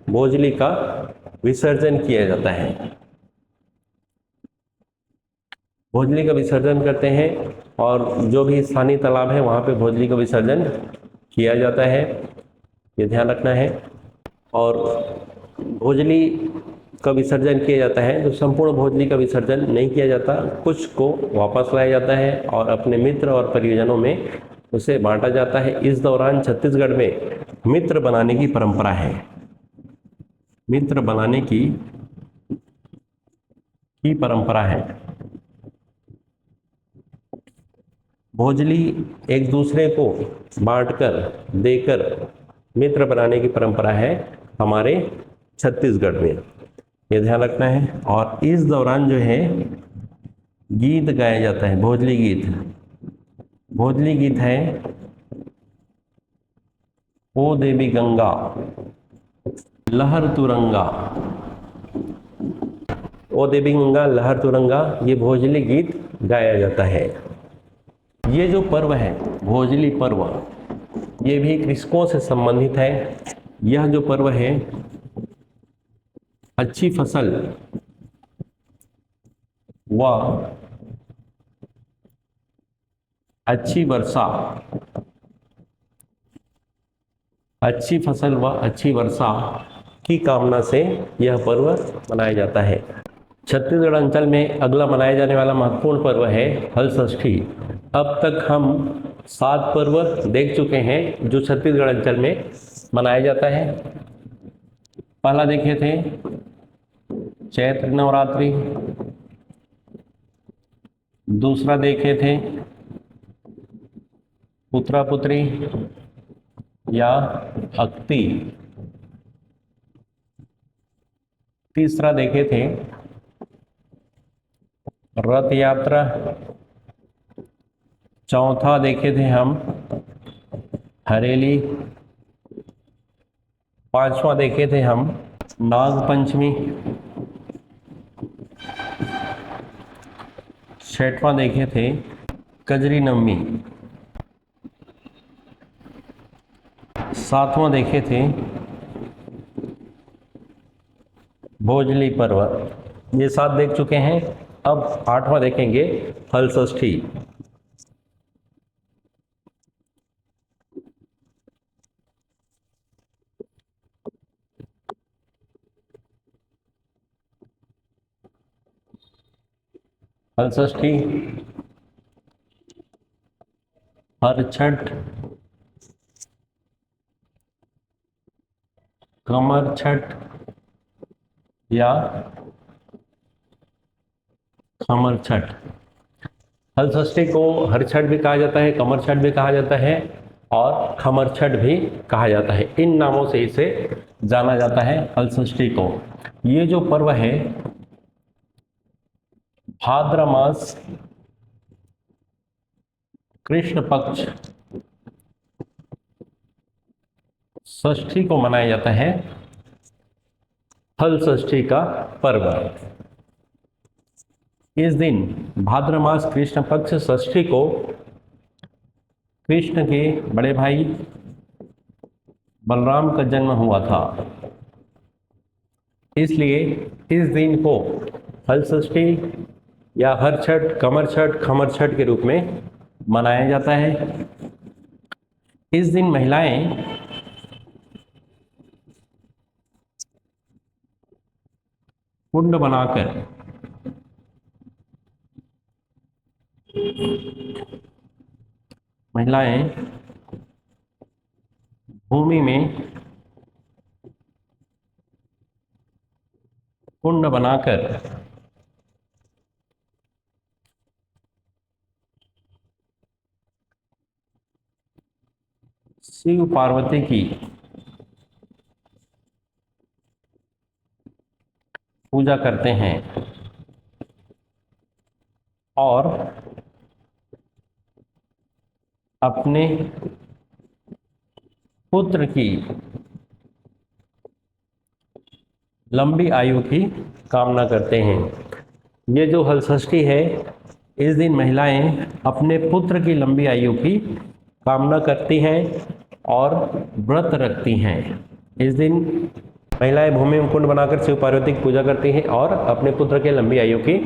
Speaker 1: भोजली का विसर्जन किया जाता है। भोजली का विसर्जन करते हैं और जो भी स्थानीय तालाब है वहाँ पे भोजली का विसर्जन किया जाता है, ये ध्यान रखना है। और भोजली का विसर्जन किया जाता है तो संपूर्ण भोजली का विसर्जन नहीं किया जाता, कुछ को वापस लाया जाता है और अपने मित्र और परिजनों में उसे बांटा जाता है। इस दौरान छत्तीसगढ़ में मित्र बनाने की परंपरा है, मित्र बनाने की परंपरा है। भोजली एक दूसरे को बांटकर देकर मित्र बनाने की परंपरा है हमारे छत्तीसगढ़ में, ये ध्यान रखना है। और इस दौरान जो है गीत गाया जाता है, भोजली गीत। भोजली गीत है ओ देवी गंगा लहर तुरंगा, ओ देवी गंगा लहर तुरंगा, ये भोजली गीत गाया जाता है। ये जो पर्व है भोजली पर्व, ये भी कृषकों से संबंधित है। यह जो पर्व है अच्छी फसल व अच्छी वर्षा, अच्छी फसल व अच्छी वर्षा की कामना से यह पर्व मनाया जाता है। छत्तीसगढ़ अंचल में अगला मनाया जाने वाला महत्वपूर्ण पर्व है हल षष्ठी। अब तक हम 7 पर्व देख चुके हैं जो छत्तीसगढ़ अंचल में मनाया जाता है। पहला देखे थे चैत्र नवरात्रि, दूसरा देखे थे पुत्रा पुत्री या अक्ति, तीसरा देखे थे रथ यात्रा, चौथा देखे थे हम हरेली, पांचवा देखे थे हम नाग पंचमी, छठवां देखे थे कजरी नवमी, सातवां देखे थे भोजली पर्व। ये 7 देख चुके हैं। अब 8वां देखेंगे हल षष्ठी। हल षष्ठी हर छठ, कमर छठ या खमर छठ। हल षष्ठी को हर छठ भी कहा जाता है, कमर छठ भी कहा जाता है और खमर छठ भी कहा जाता है। इन नामों से इसे जाना जाता है हल षष्ठी को। ये जो पर्व है भाद्र मास कृष्ण पक्ष षष्ठी को मनाया जाता है हल षष्ठी का पर्व। इस दिन भाद्र मास कृष्ण पक्ष षष्ठी को कृष्ण के बड़े भाई बलराम का जन्म हुआ था, इसलिए इस दिन को हल षष्ठी या हर छठ, कमर छठ, खमर छठ के रूप में मनाया जाता है। इस दिन महिलाएं कुंड बनाकर भूमि में कुंड बनाकर शिव पार्वती की पूजा करते हैं और अपने पुत्र की लंबी आयु की कामना करते हैं। ये जो हल षष्ठी है, इस दिन महिलाएं अपने पुत्र की लंबी आयु की कामना करती हैं और व्रत रखती हैं। इस दिन महिलाएं भूमि में कुंड बनाकर शिव पार्वती की पूजा करती हैं और अपने पुत्र के लंबी आयु की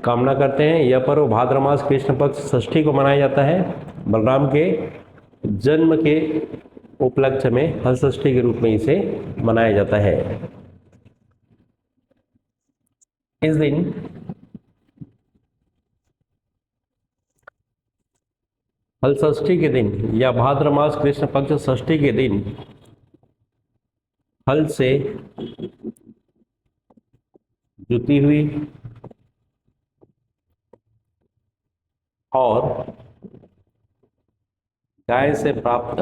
Speaker 1: कामना करते हैं। यह पर्व भाद्र मास कृष्ण पक्ष षष्ठी को मनाया जाता है। बलराम के जन्म के उपलक्ष्य में हल षष्ठी के रूप में इसे मनाया जाता है। इस दिन हल षष्ठी के दिन या भाद्र मास कृष्ण पक्ष षष्ठी के दिन हल से जुती हुई और गाय से प्राप्त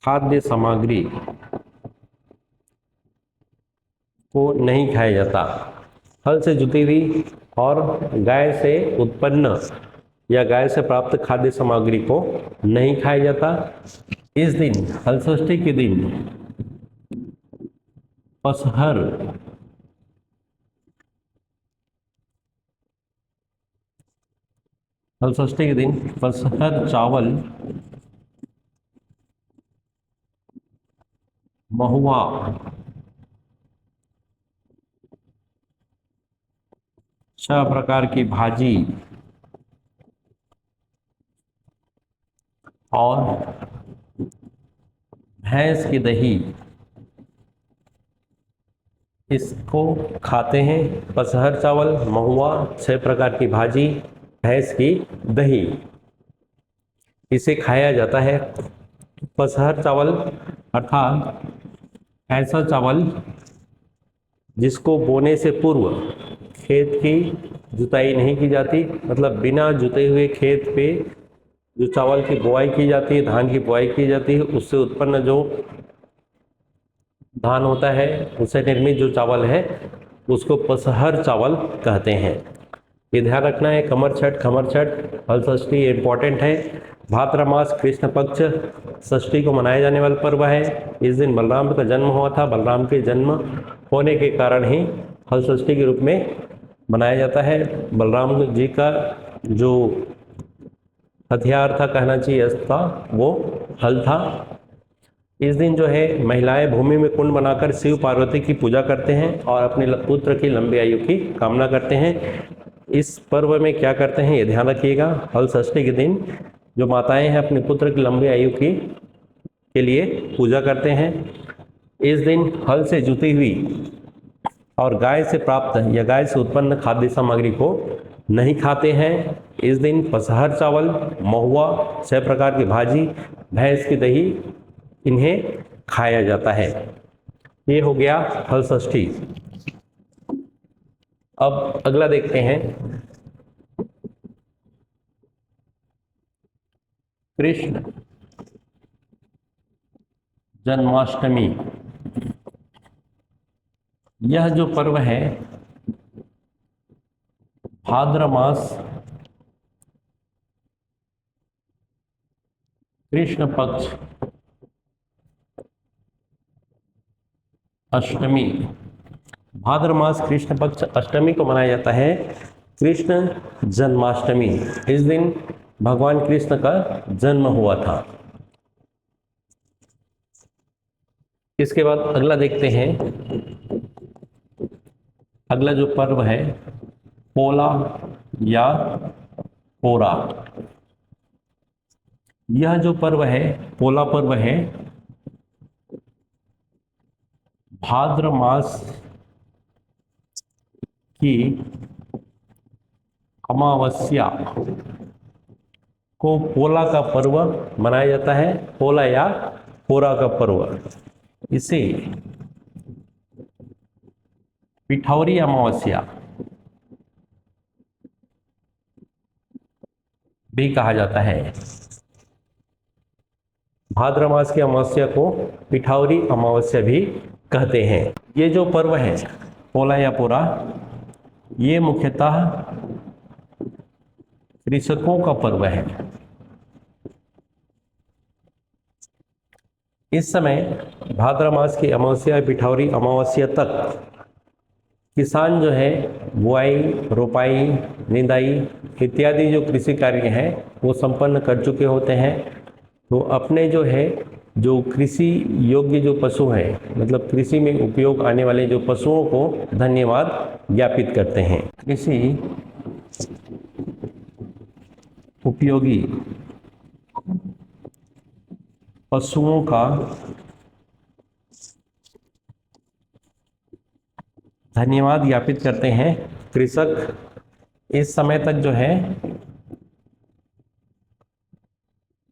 Speaker 1: खाद्य सामग्री को नहीं खाया जाता। हल से जुती हुई और गाय से उत्पन्न या गाय से प्राप्त खाद्य सामग्री को नहीं खाया जाता। इस दिन हल षष्ठी के दिन पसहर हल षष्ठी के दिन पसहर चावल, महुआ, छह प्रकार की भाजी और भैंस की दही, इसको खाते हैं। पसहर चावल, महुआ, छह प्रकार की भाजी, भैंस की दही, इसे खाया जाता है। पसहर चावल अर्थात ऐसा चावल जिसको बोने से पूर्व खेत की जुताई नहीं की जाती, मतलब बिना जुते हुए खेत पे जो चावल की बुआई की जाती है, धान की बुआई की जाती है, उससे उत्पन्न जो धान होता है, उससे निर्मित जो चावल है उसको पसहर चावल कहते हैं। ये ध्यान रखना है। खमर छठ हल षष्ठी इम्पॉर्टेंट है। भाद्र मास कृष्ण पक्ष षष्ठी को मनाया जाने वाला पर्व है। इस दिन बलराम का जन्म हुआ था। बलराम के जन्म होने के कारण ही हल षष्ठी के रूप में मनाया जाता है। बलराम जी का जो हथियार था, कहना चाहिए अस्त्र था, वो हल था। इस दिन जो है महिलाएं भूमि में कुंड बनाकर शिव पार्वती की पूजा करते हैं और अपने पुत्र की लंबी आयु की कामना करते हैं। इस पर्व में क्या करते हैं ये ध्यान रखिएगा। हल षष्ठी के दिन जो माताएं हैं अपने पुत्र की लंबी आयु की के लिए पूजा करते हैं। इस दिन हल से जुती हुई और गाय से प्राप्त या गाय से उत्पन्न खाद्य सामग्री को नहीं खाते हैं। इस दिन पसहर चावल, महुआ, छह प्रकार की भाजी, भैंस की दही, इन्हें खाया जाता है। ये हो गया हल षष्ठी। अब अगला देखते हैं कृष्ण जन्माष्टमी। यह जो पर्व है भाद्र मास कृष्ण पक्ष अष्टमी, भाद्र मास कृष्ण पक्ष अष्टमी को मनाया जाता है कृष्ण जन्माष्टमी। इस दिन भगवान कृष्ण का जन्म हुआ था। इसके बाद अगला देखते हैं। अगला जो पर्व है पोला या पोरा। यह जो पर्व है पोला पर्व है भाद्र मास की अमावस्या को पोला का पर्व मनाया जाता है। पोला या पोरा का पर्व, इसे पिठौरी अमावस्या भी कहा जाता है। भाद्र मास की अमावस्या को पिठौरी अमावस्या भी कहते हैं। ये जो पर्व है पोला या पोरा, ये मुख्यतः कृषकों का पर्व है। इस समय भाद्र मास की अमावस्या पिठौरी अमावस्या तक किसान जो है बुआई, रोपाई, निंदाई इत्यादि जो कृषि कार्य हैं वो संपन्न कर चुके होते हैं। तो अपने जो है जो कृषि योग्य जो पशु हैं, मतलब कृषि में उपयोग आने वाले जो पशुओं को धन्यवाद ज्ञापित करते हैं। कृषि उपयोगी पशुओं का धन्यवाद ज्ञापित करते हैं कृषक। इस समय तक जो है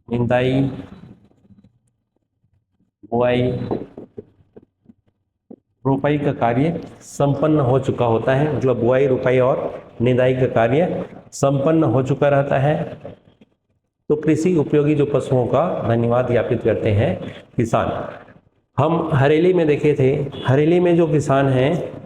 Speaker 1: निंदाई, बुआई, रोपाई का कार्य संपन्न हो चुका होता है, मतलब बुआई, रोपाई और निदाई का कार्य संपन्न हो चुका रहता है। तो कृषि उपयोगी जो पशुओं का धन्यवाद ज्ञापित करते हैं किसान। हम हरेली में देखे थे, हरेली में जो किसान हैं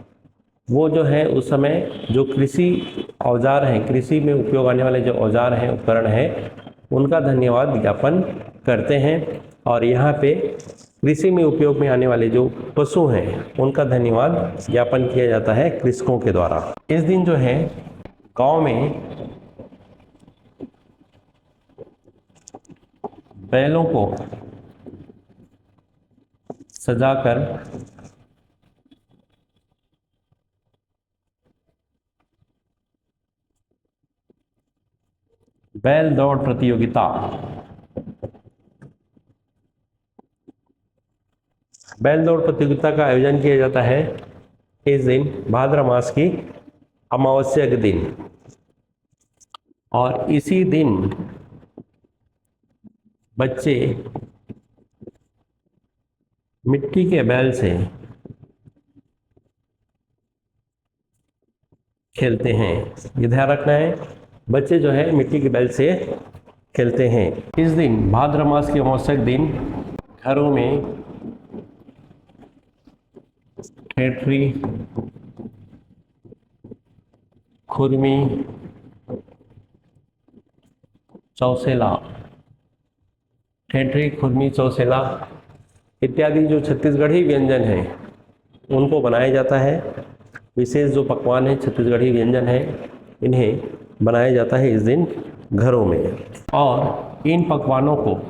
Speaker 1: वो जो है उस समय जो कृषि औजार हैं, कृषि में उपयोग आने वाले जो औजार हैं, उपकरण हैं, उनका धन्यवाद ज्ञापन करते हैं। और यहाँ पे कृषि में उपयोग में आने वाले जो पशु हैं उनका धन्यवाद ज्ञापन किया जाता है कृषकों के द्वारा। इस दिन जो है गांव में बैलों को सजाकर बैल दौड़ प्रतियोगिता, बैल दौड़ प्रतियोगिता का आयोजन किया जाता है इस दिन भाद्र मास की अमावस्या के दिन। और इसी दिन बच्चे मिट्टी के बैल से खेलते हैं। ये ध्यान रखना है, बच्चे जो है मिट्टी के बैल से खेलते हैं। इस दिन भाद्र मास के अमावस्या के दिन घरों में ठेठरी, खुरमी, चौसेला, ठेठरी, खुरमी, चौसेला इत्यादि जो छत्तीसगढ़ी व्यंजन हैं उनको बनाया जाता है। विशेष जो पकवान है, छत्तीसगढ़ी व्यंजन है, इन्हें बनाया जाता है इस दिन घरों में। और इन पकवानों को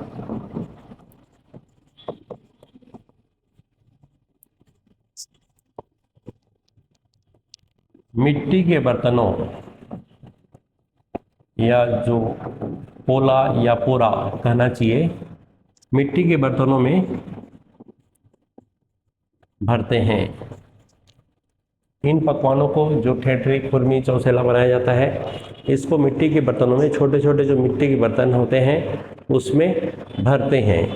Speaker 1: मिट्टी के बर्तनों या जो पोला या पोरा कहना चाहिए, मिट्टी के बर्तनों में भरते हैं। इन पकवानों को जो ठेठरी, खुरमी, चौसेला बनाया जाता है, इसको मिट्टी के बर्तनों में, छोटे छोटे जो मिट्टी के बर्तन होते हैं उसमें भरते हैं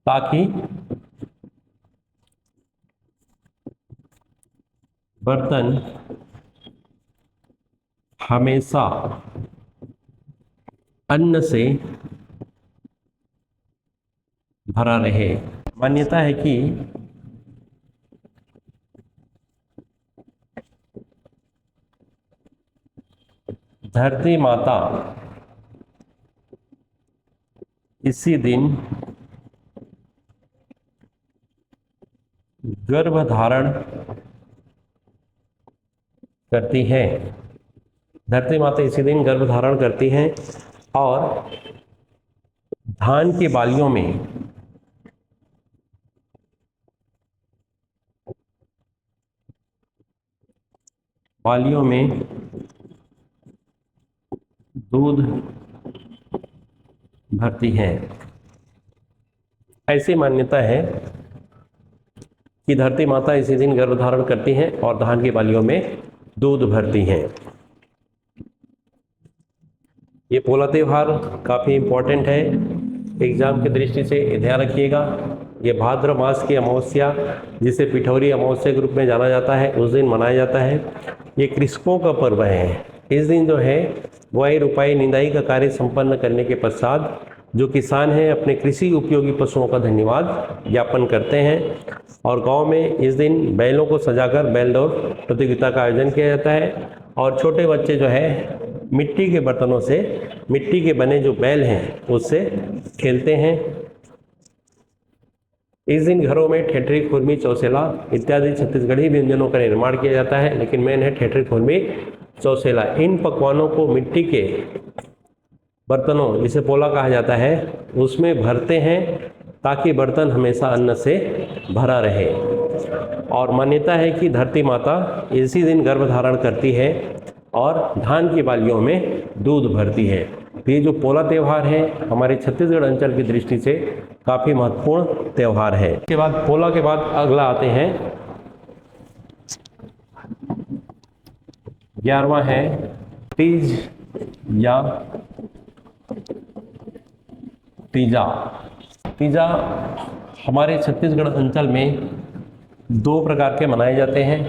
Speaker 1: ताकि बर्तन हमेशा अन्न से भरा रहे। मान्यता है कि धरती माता इसी दिन गर्भ धारण करती है। धरती माता इसी दिन गर्भ धारण करती हैं और धान की बालियों में दूध भरती है। ऐसी मान्यता है कि धरती माता इसी दिन गर्भ धारण करती हैं और धान की बालियों में दूध भरती हैं। ये पोला त्यौहार काफ़ी इम्पोर्टेंट है एग्जाम की दृष्टि से, ध्यान रखिएगा। ये भाद्र मास की अमावस्या, जिसे पिठौरी अमावस्या के रूप में जाना जाता है, उस दिन मनाया जाता है। ये कृषकों का पर्व है। इस दिन जो है बुआई, रोपाई, निदाई का कार्य संपन्न करने के पश्चात जो किसान हैं अपने कृषि उपयोगी पशुओं का धन्यवाद ज्ञापन करते हैं। और गांव में इस दिन बैलों को सजाकर बैल दौड़ प्रतियोगिता का आयोजन किया जाता है और छोटे बच्चे जो है मिट्टी के बर्तनों से, मिट्टी के बने जो बैल हैं उससे खेलते हैं। इस दिन घरों में ठेठरी, खुरमी, चौसेला इत्यादि छत्तीसगढ़ी व्यंजनों का निर्माण किया जाता है, लेकिन मेन है ठेठरी, खुरमी, चौसेला। इन पकवानों को मिट्टी के बर्तनों, जिसे पोला कहा जाता है, उसमें भरते हैं ताकि बर्तन हमेशा अन्न से भरा रहे। और मान्यता है कि धरती माता इसी दिन गर्भ धारण करती है और धान की बालियों में दूध भरती है। ये जो पोला त्यौहार है हमारे छत्तीसगढ़ अंचल की दृष्टि से काफ़ी महत्वपूर्ण त्यौहार है। इसके बाद पोला के बाद अगला आते हैं 11वां है तीज या तीजा। तीजा हमारे छत्तीसगढ़ अंचल में दो प्रकार के मनाए जाते हैं।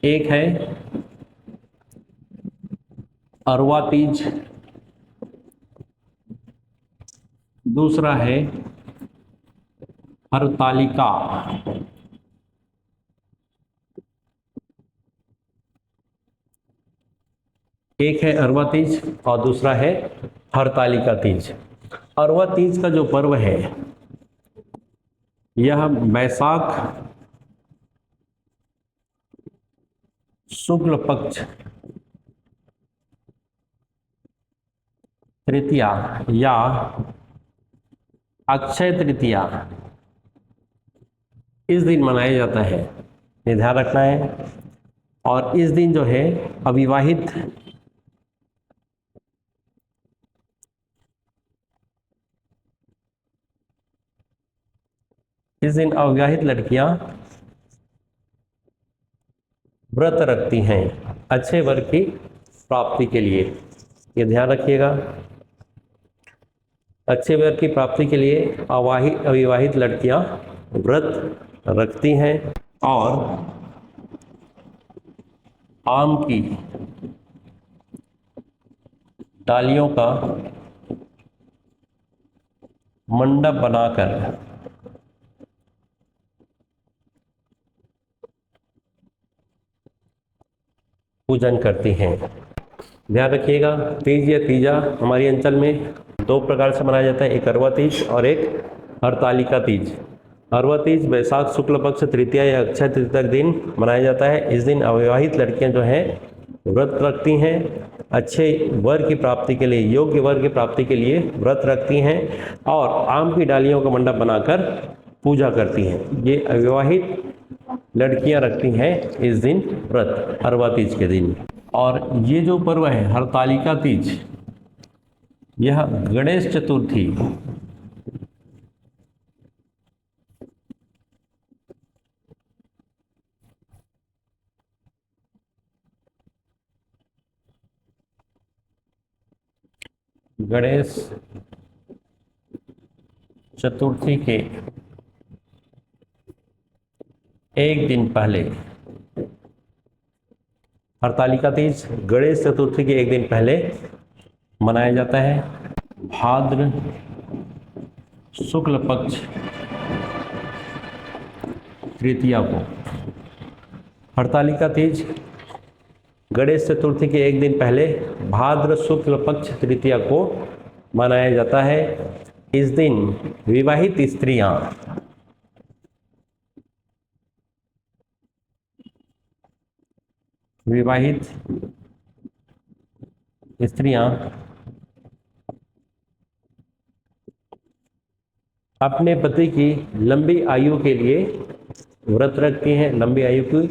Speaker 1: एक है अरवा तीज, दूसरा है हरतालिका। एक है अरवा तीज और दूसरा है हरतालिका तीज। अरवा तीज का जो पर्व है यह बैसाख शुक्ल पक्ष तृतीया या अक्षय तृतीया इस दिन मनाया जाता है, ये ध्यान रखना है। और इस दिन जो है अविवाहित लड़कियां व्रत रखती हैं अच्छे वर की प्राप्ति के लिए, ये ध्यान रखिएगा। अच्छे वर की प्राप्ति के लिए अविवाहित लड़कियां व्रत रखती हैं और आम की डालियों का मंडप बनाकर पूजन करती हैं। ध्यान रखिएगा, तीज या तीजा हमारे अंचल में दो प्रकार से मनाया जाता है, एक अरवा तीज और एक हरतालिका तीज। अरवा तीज बैसाख शुक्ल पक्ष तृतीया या अक्षय तृतीया दिन मनाया जाता है। इस दिन अविवाहित लड़कियां जो हैं व्रत रखती हैं, अच्छे वर की प्राप्ति के लिए, योग्य वर की प्राप्ति के लिए व्रत रखती हैं और आम की डालियों का मंडप बनाकर पूजा करती हैं। ये अविवाहित लड़कियां रखती हैं इस दिन व्रत, अरवा तीज के दिन। और ये जो पर्व है हरतालिका तीज, यह गणेश चतुर्थी गणेश चतुर्थी के एक दिन पहले, हरतालिका तीज गणेश चतुर्थी के एक दिन पहले मनाया जाता है। भाद्र शुक्ल पक्ष तृतीया को हरतालिका तीज गणेश चतुर्थी के एक दिन पहले भाद्र शुक्ल पक्ष तृतीया को मनाया जाता है। इस दिन विवाहित स्त्रियां अपने पति की लंबी आयु के लिए व्रत रखती हैं, लंबी आयु की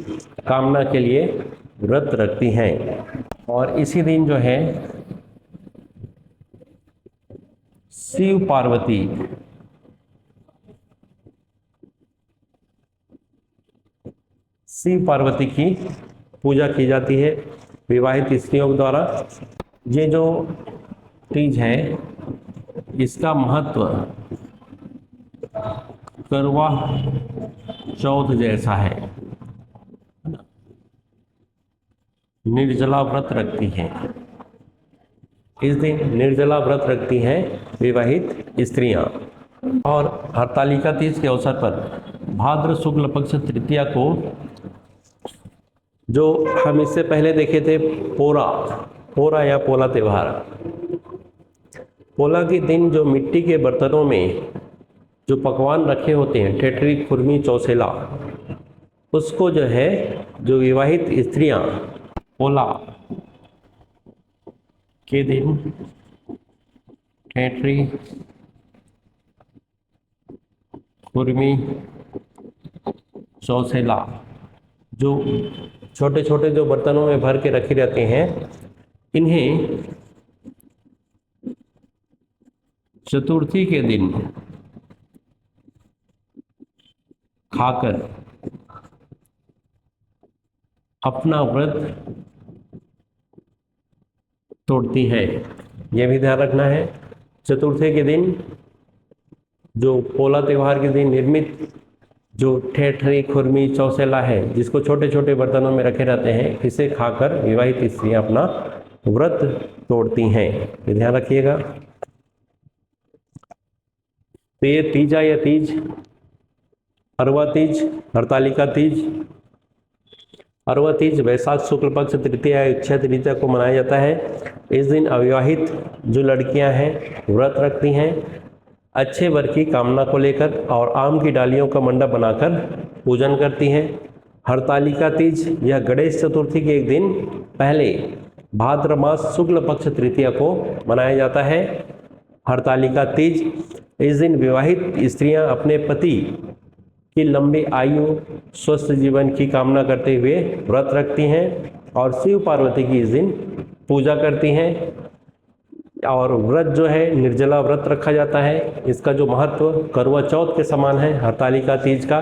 Speaker 1: कामना के लिए व्रत रखती हैं। और इसी दिन जो है शिव पार्वती की पूजा की जाती है विवाहित स्त्रियों द्वारा। ये जो तीज है इसका महत्व करवा चौथ जैसा है। निर्जला व्रत रखती हैं, इस दिन निर्जला व्रत रखती हैं विवाहित स्त्रियां। और हरतालिका तीज के अवसर पर भाद्र शुक्ल पक्ष तृतीया को, जो हम इससे पहले देखे थे पोरा या पोला त्योहार, पोला के दिन जो मिट्टी के बर्तनों में जो पकवान रखे होते हैं, ठेठरी, खुरमी, चौसेला, उसको जो है जो विवाहित स्त्रियां पोला के दिन ठेठरी, खुरमी, चौसेला जो छोटे छोटे जो बर्तनों में भर के रखे रहते हैं, इन्हें चतुर्थी के दिन खाकर अपना व्रत तोड़ती है। यह भी ध्यान रखना है, चतुर्थी के दिन जो पोला त्योहार के दिन निर्मित जो ठेठरी खुरमी चौसेला है, जिसको छोटे छोटे बर्तनों में रखे रहते हैं, इसे खाकर विवाहित स्त्रियां अपना व्रत तोड़ती हैं। ये ध्यान रखिएगा। तो ये तीजा या तीज, अरवा तीज, हरतालिका तीज। अरवा तीज वैशाख शुक्ल पक्ष तृतीया या अक्षय तृतीया को मनाया जाता है। इस दिन अविवाहित जो लड़कियां हैं व्रत रखती हैं, अच्छे वर की कामना को लेकर, और आम की डालियों का मंडप बनाकर पूजन करती हैं। हरतालिका तीज यह गणेश चतुर्थी के एक दिन पहले भाद्र मास शुक्ल पक्ष तृतीया को मनाया जाता है। हरतालिका तीज, इस दिन विवाहित स्त्रियां अपने पति की लंबी आयु, स्वस्थ जीवन की कामना करते हुए व्रत रखती हैं और शिव पार्वती की इस दिन पूजा करती हैं। और व्रत जो है निर्जला व्रत रखा जाता है। इसका जो महत्व करवा चौथ के समान है हरतालिका तीज का।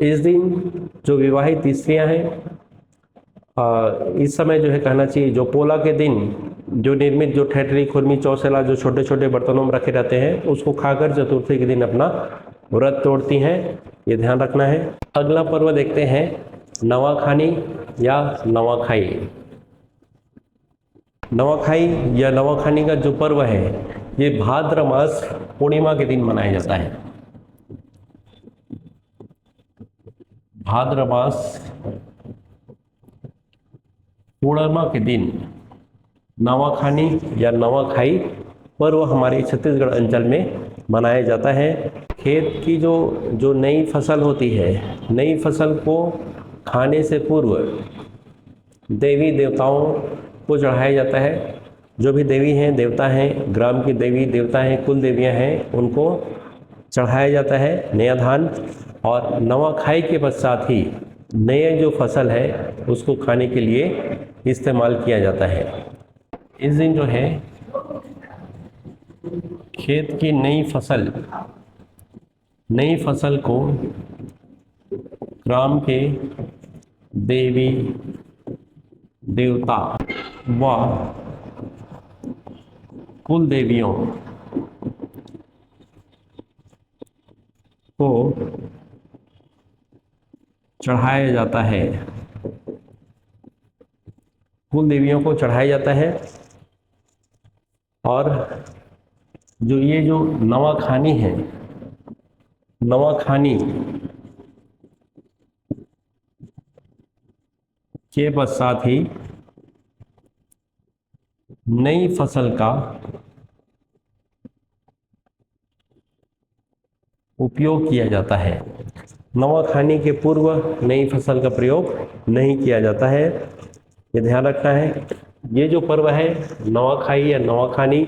Speaker 1: इस दिन जो विवाहित स्त्रियां हैं, इस समय जो है कहना चाहिए, जो पोला के दिन जो निर्मित जो ठेठरी खुरमी चौसेला जो छोटे छोटे बर्तनों में रखे रहते हैं, उसको खाकर चतुर्थी के दिन अपना व्रत तोड़ती हैं। ये ध्यान रखना है। अगला पर्व देखते हैं नवाखानी या नवाखाई। नवाखाई या नवाखानी का जो पर्व है, ये भाद्र मास पूर्णिमा के दिन मनाया जाता है। भाद्र मास पूर्णिमा के दिन नवाखानी या नवाखाई पर्व हमारे छत्तीसगढ़ अंचल में मनाया जाता है। खेत की जो नई फसल होती है, नई फसल को खाने से पूर्व देवी देवताओं को चढ़ाया जाता है। जो भी देवी हैं, देवता हैं, ग्राम की देवी देवता हैं, कुल देवियां हैं, उनको चढ़ाया जाता है नया धान। और नवाखाई के पश्चात ही नए जो फसल है उसको खाने के लिए इस्तेमाल किया जाता है। इस दिन जो है खेत की नई फसल को ग्राम के देवी देवता व कुल देवियों को चढ़ाया जाता है। कुल देवियों को चढ़ाया जाता है। और ये जो नवाखानी है, नवाखानी के पश्चात ही नई फसल का उपयोग किया जाता है। नवाखानी के पूर्व नई फसल का प्रयोग नहीं किया जाता है। ये ध्यान रखना है। ये जो पर्व है नवाखाई या नवाखानी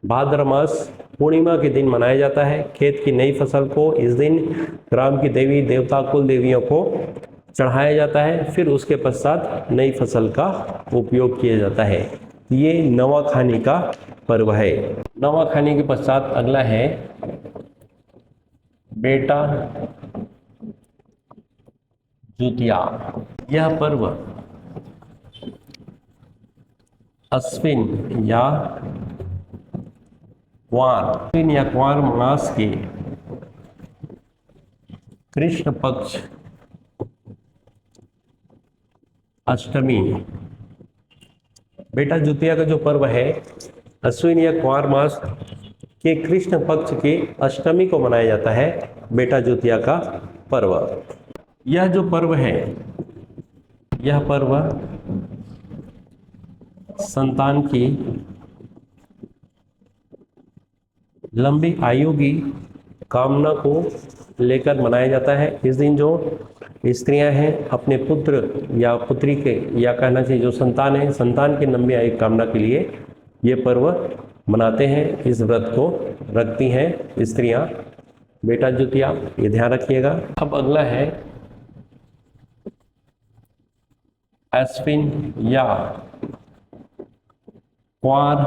Speaker 1: भाद्र मास पूर्णिमा के दिन मनाया जाता है। खेत की नई फसल को इस दिन ग्राम की देवी देवता कुल देवियों को चढ़ाया जाता है। फिर उसके पश्चात नई फसल का उपयोग किया जाता है। ये नवाखानी का पर्व है। नवाखानी के पश्चात अगला है बेटा जुतिया। यह पर्व अश्विन या क्वार मास के कृष्ण पक्ष अष्टमी, बेटा जुतिया का जो पर्व है अश्विन या क्वार मास के कृष्ण पक्ष की अष्टमी को मनाया जाता है। बेटा जुतिया का पर्व, यह जो पर्व है, यह पर्व संतान की लंबी आयु की कामना को लेकर मनाया जाता है। इस दिन जो स्त्रियां हैं अपने पुत्र या पुत्री के, या कहना चाहिए जो संतान है, संतान की लंबी आयु कामना के लिए ये पर्व मनाते हैं। इस व्रत को रखती हैं स्त्रियां, बेटा जुतिया, ये ध्यान रखिएगा। अब अगला है अश्विन या क्वार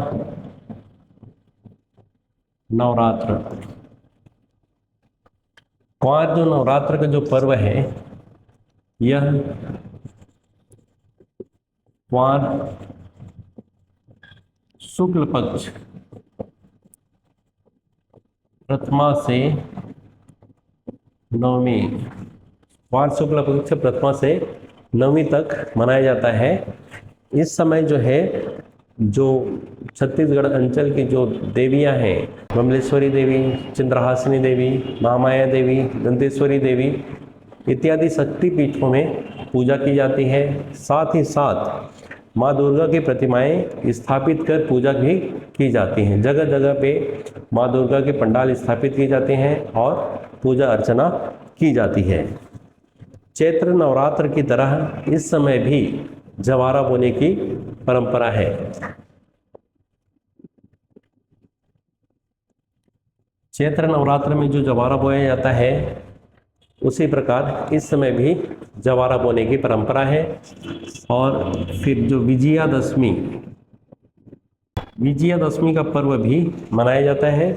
Speaker 1: नवरात्र। क्वार जो नवरात्र का जो पर्व है, यह क्वार शुक्ल पक्ष प्रथमा से नवमी, वार शुक्ल पक्ष प्रथमा से नवमी तक मनाया जाता है। इस समय जो है, जो छत्तीसगढ़ अंचल की जो देवियां हैं, बमलेश्वरी देवी, चंद्रहासिनी देवी, महामाया देवी, दंतेश्वरी देवी इत्यादि शक्ति पीठों में पूजा की जाती है। साथ ही साथ माँ दुर्गा की प्रतिमाएं स्थापित कर पूजा भी की जाती हैं। जगह जगह पे माँ दुर्गा के पंडाल स्थापित किए जाते हैं और पूजा अर्चना की जाती है। चैत्र नवरात्र की तरह इस समय भी जवारा बोने की परंपरा है। चैत्र नवरात्र में जो जवारा बोया जाता है, उसी प्रकार इस समय भी जवारा बोने की परंपरा है। और फिर जो विजयादशमी का पर्व भी मनाया जाता है।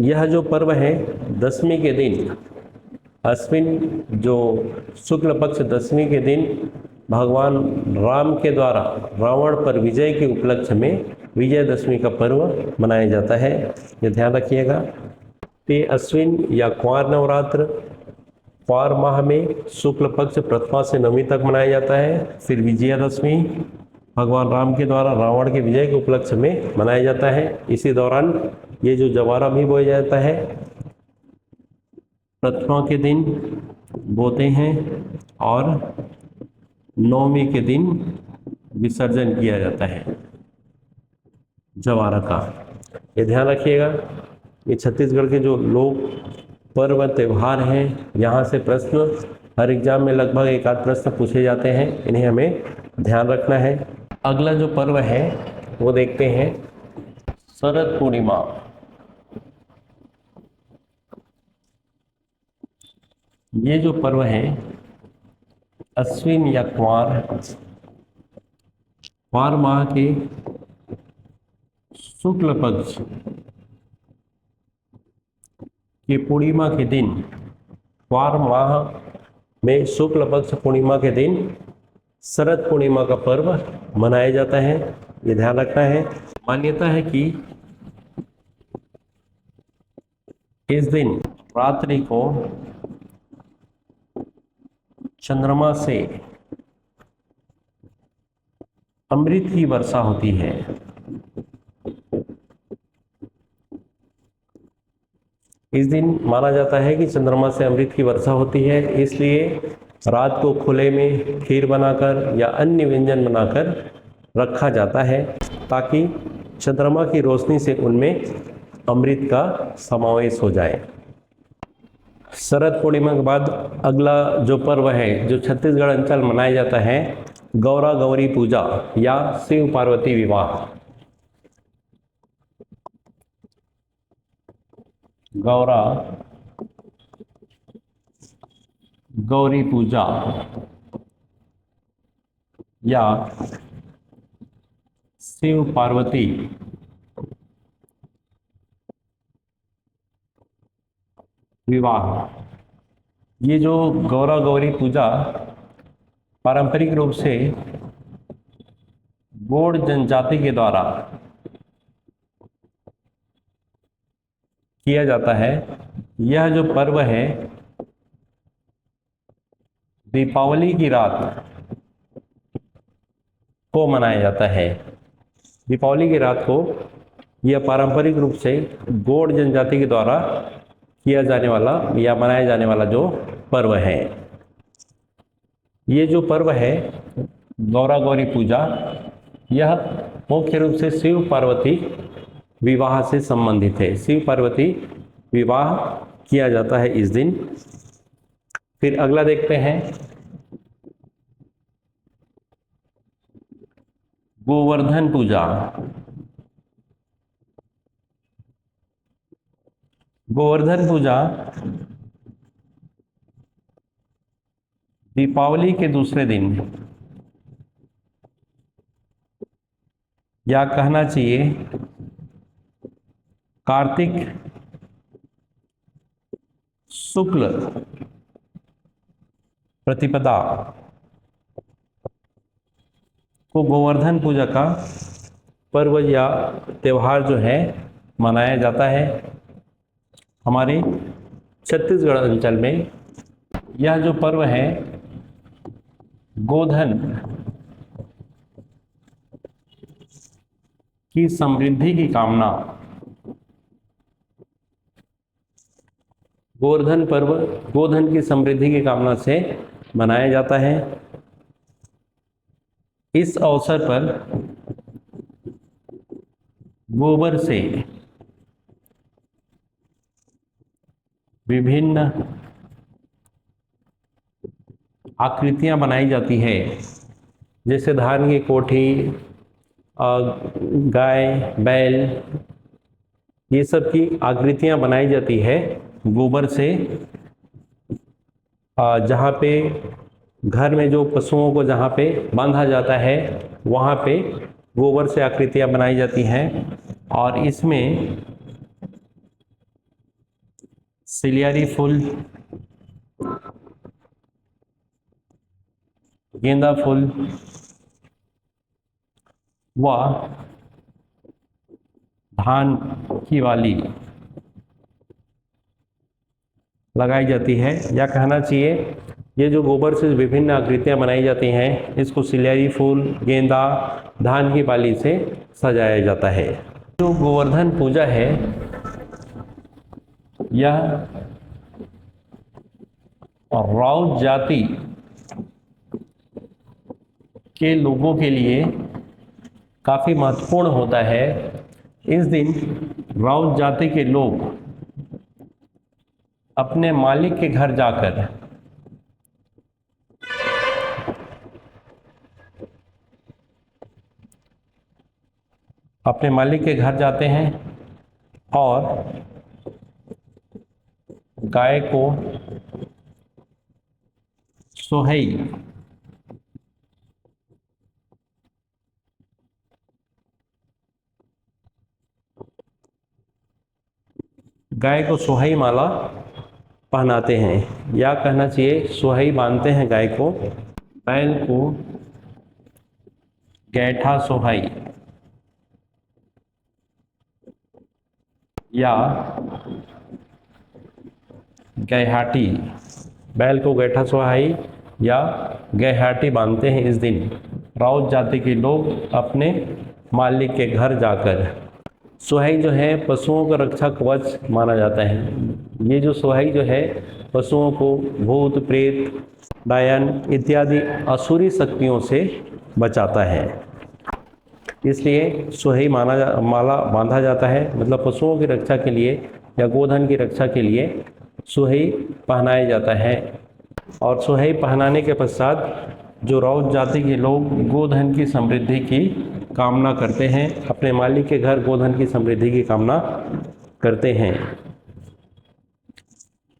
Speaker 1: यह जो पर्व है, दशमी के दिन, अश्विन जो शुक्ल पक्ष दशमी के दिन भगवान राम के द्वारा रावण पर विजय के उपलक्ष्य में विजयादशमी का पर्व मनाया जाता है। ये ध्यान रखिएगा। ते अश्विन या क्वार नवरात्र क्वार माह में शुक्ल पक्ष प्रथमा से नवमी तक मनाया जाता है। फिर विजयादशमी भगवान राम के द्वारा रावण के विजय के उपलक्ष्य में मनाया जाता है। इसी दौरान ये जो जवारा भी बोया जाता है, प्रथमा के दिन बोते हैं और नवमी के दिन विसर्जन किया जाता है जवारा का। ये ध्यान रखिएगा। ये छत्तीसगढ़ के जो लोग पर्व त्यौहार हैं, यहाँ से प्रश्न हर एग्जाम में लगभग एक आध प्रश्न पूछे जाते हैं, इन्हें हमें ध्यान रखना है। अगला जो पर्व है वो देखते हैं, शरद पूर्णिमा। ये जो पर्व है अश्विन या क्वार माह के शुक्ल पक्ष की पूर्णिमा के दिन, क्वार माह में शुक्ल पक्ष पूर्णिमा के दिन शरद पूर्णिमा का पर्व मनाया जाता है। ये ध्यान रखना है। मान्यता है कि इस दिन रात्रि को चंद्रमा से अमृत की वर्षा होती है। इस दिन माना जाता है कि चंद्रमा से अमृत की वर्षा होती है, इसलिए रात को खुले में खीर बनाकर या अन्य व्यंजन बनाकर रखा जाता है, ताकि चंद्रमा की रोशनी से उनमें अमृत का समावेश हो जाए। शरद पूर्णिमा के बाद अगला जो पर्व है, जो छत्तीसगढ़ अंचल मनाया जाता है, गौरा गौरी पूजा या शिव पार्वती विवाह। गौरा गौरी पूजा या शिव पार्वती विवाह। ये जो गौरा गौरी पूजा पारंपरिक रूप से गोंड जनजाति के द्वारा किया जाता है। यह जो पर्व है दीपावली की रात को मनाया जाता है। दीपावली की रात को यह पारंपरिक रूप से गोंड जनजाति के द्वारा किया जाने वाला या मनाया जाने वाला जो पर्व है। ये जो पर्व है गौरा गौरी पूजा, यह मुख्य रूप से शिव पार्वती विवाह से संबंधित है। शिव पार्वती विवाह किया जाता है इस दिन। फिर अगला देखते हैं, गोवर्धन पूजा। गोवर्धन पूजा दीपावली के दूसरे दिन, या कहना चाहिए कार्तिक शुक्ल प्रतिपदा को गोवर्धन पूजा का पर्व या त्यौहार जो है मनाया जाता है। हमारे छत्तीसगढ़ अंचल में यह जो पर्व है गोधन की समृद्धि की कामना, गोवर्धन पर्व गोधन की समृद्धि की कामना से मनाया जाता है। इस अवसर पर गोबर से विभिन्न आकृतियां बनाई जाती है, जैसे धान की कोठी, गाय, बैल, ये सब की आकृतियां बनाई जाती है गोबर से। जहाँ पे घर में जो पशुओं को जहाँ पे बांधा जाता है वहाँ पे गोबर से आकृतियां बनाई जाती हैं, और इसमें सिलियारी फूल, गेंदा फूल व धान की वाली लगाई जाती है, या कहना चाहिए ये जो गोबर से विभिन्न आकृतियां बनाई जाती हैं इसको सिलियारी फूल, गेंदा, धान की बाली से सजाया जाता है। जो गोवर्धन पूजा है यह राउत जाति के लोगों के लिए काफ़ी महत्वपूर्ण होता है। इस दिन राउत जाति के लोग अपने मालिक के घर जाकर अपने मालिक के घर जाते हैं और गाय को सोहई माला पहनाते हैं, या कहना चाहिए सोहई बांधते हैं गाय को। बैल को गैठा सोहई या गैहाटी, बैल को गैठा सोहाई या गैहाटी बांधते हैं इस दिन राउत जाति के लोग अपने मालिक के घर जाकर। सोहाई जो है पशुओं का रक्षा कवच माना जाता है। ये जो सोहाई जो है पशुओं को भूत, प्रेत, डायन इत्यादि असुरी शक्तियों से बचाता है, इसलिए सोहई माला बांधा जाता है। मतलब पशुओं की रक्षा के लिए या गोधन की रक्षा के लिए सोहई पहनाया जाता है। और सोहई पहनाने के पश्चात जो राउत जाति के लोग गोधन की समृद्धि की कामना करते हैं, अपने मालिक के घर गोधन की समृद्धि की कामना करते हैं।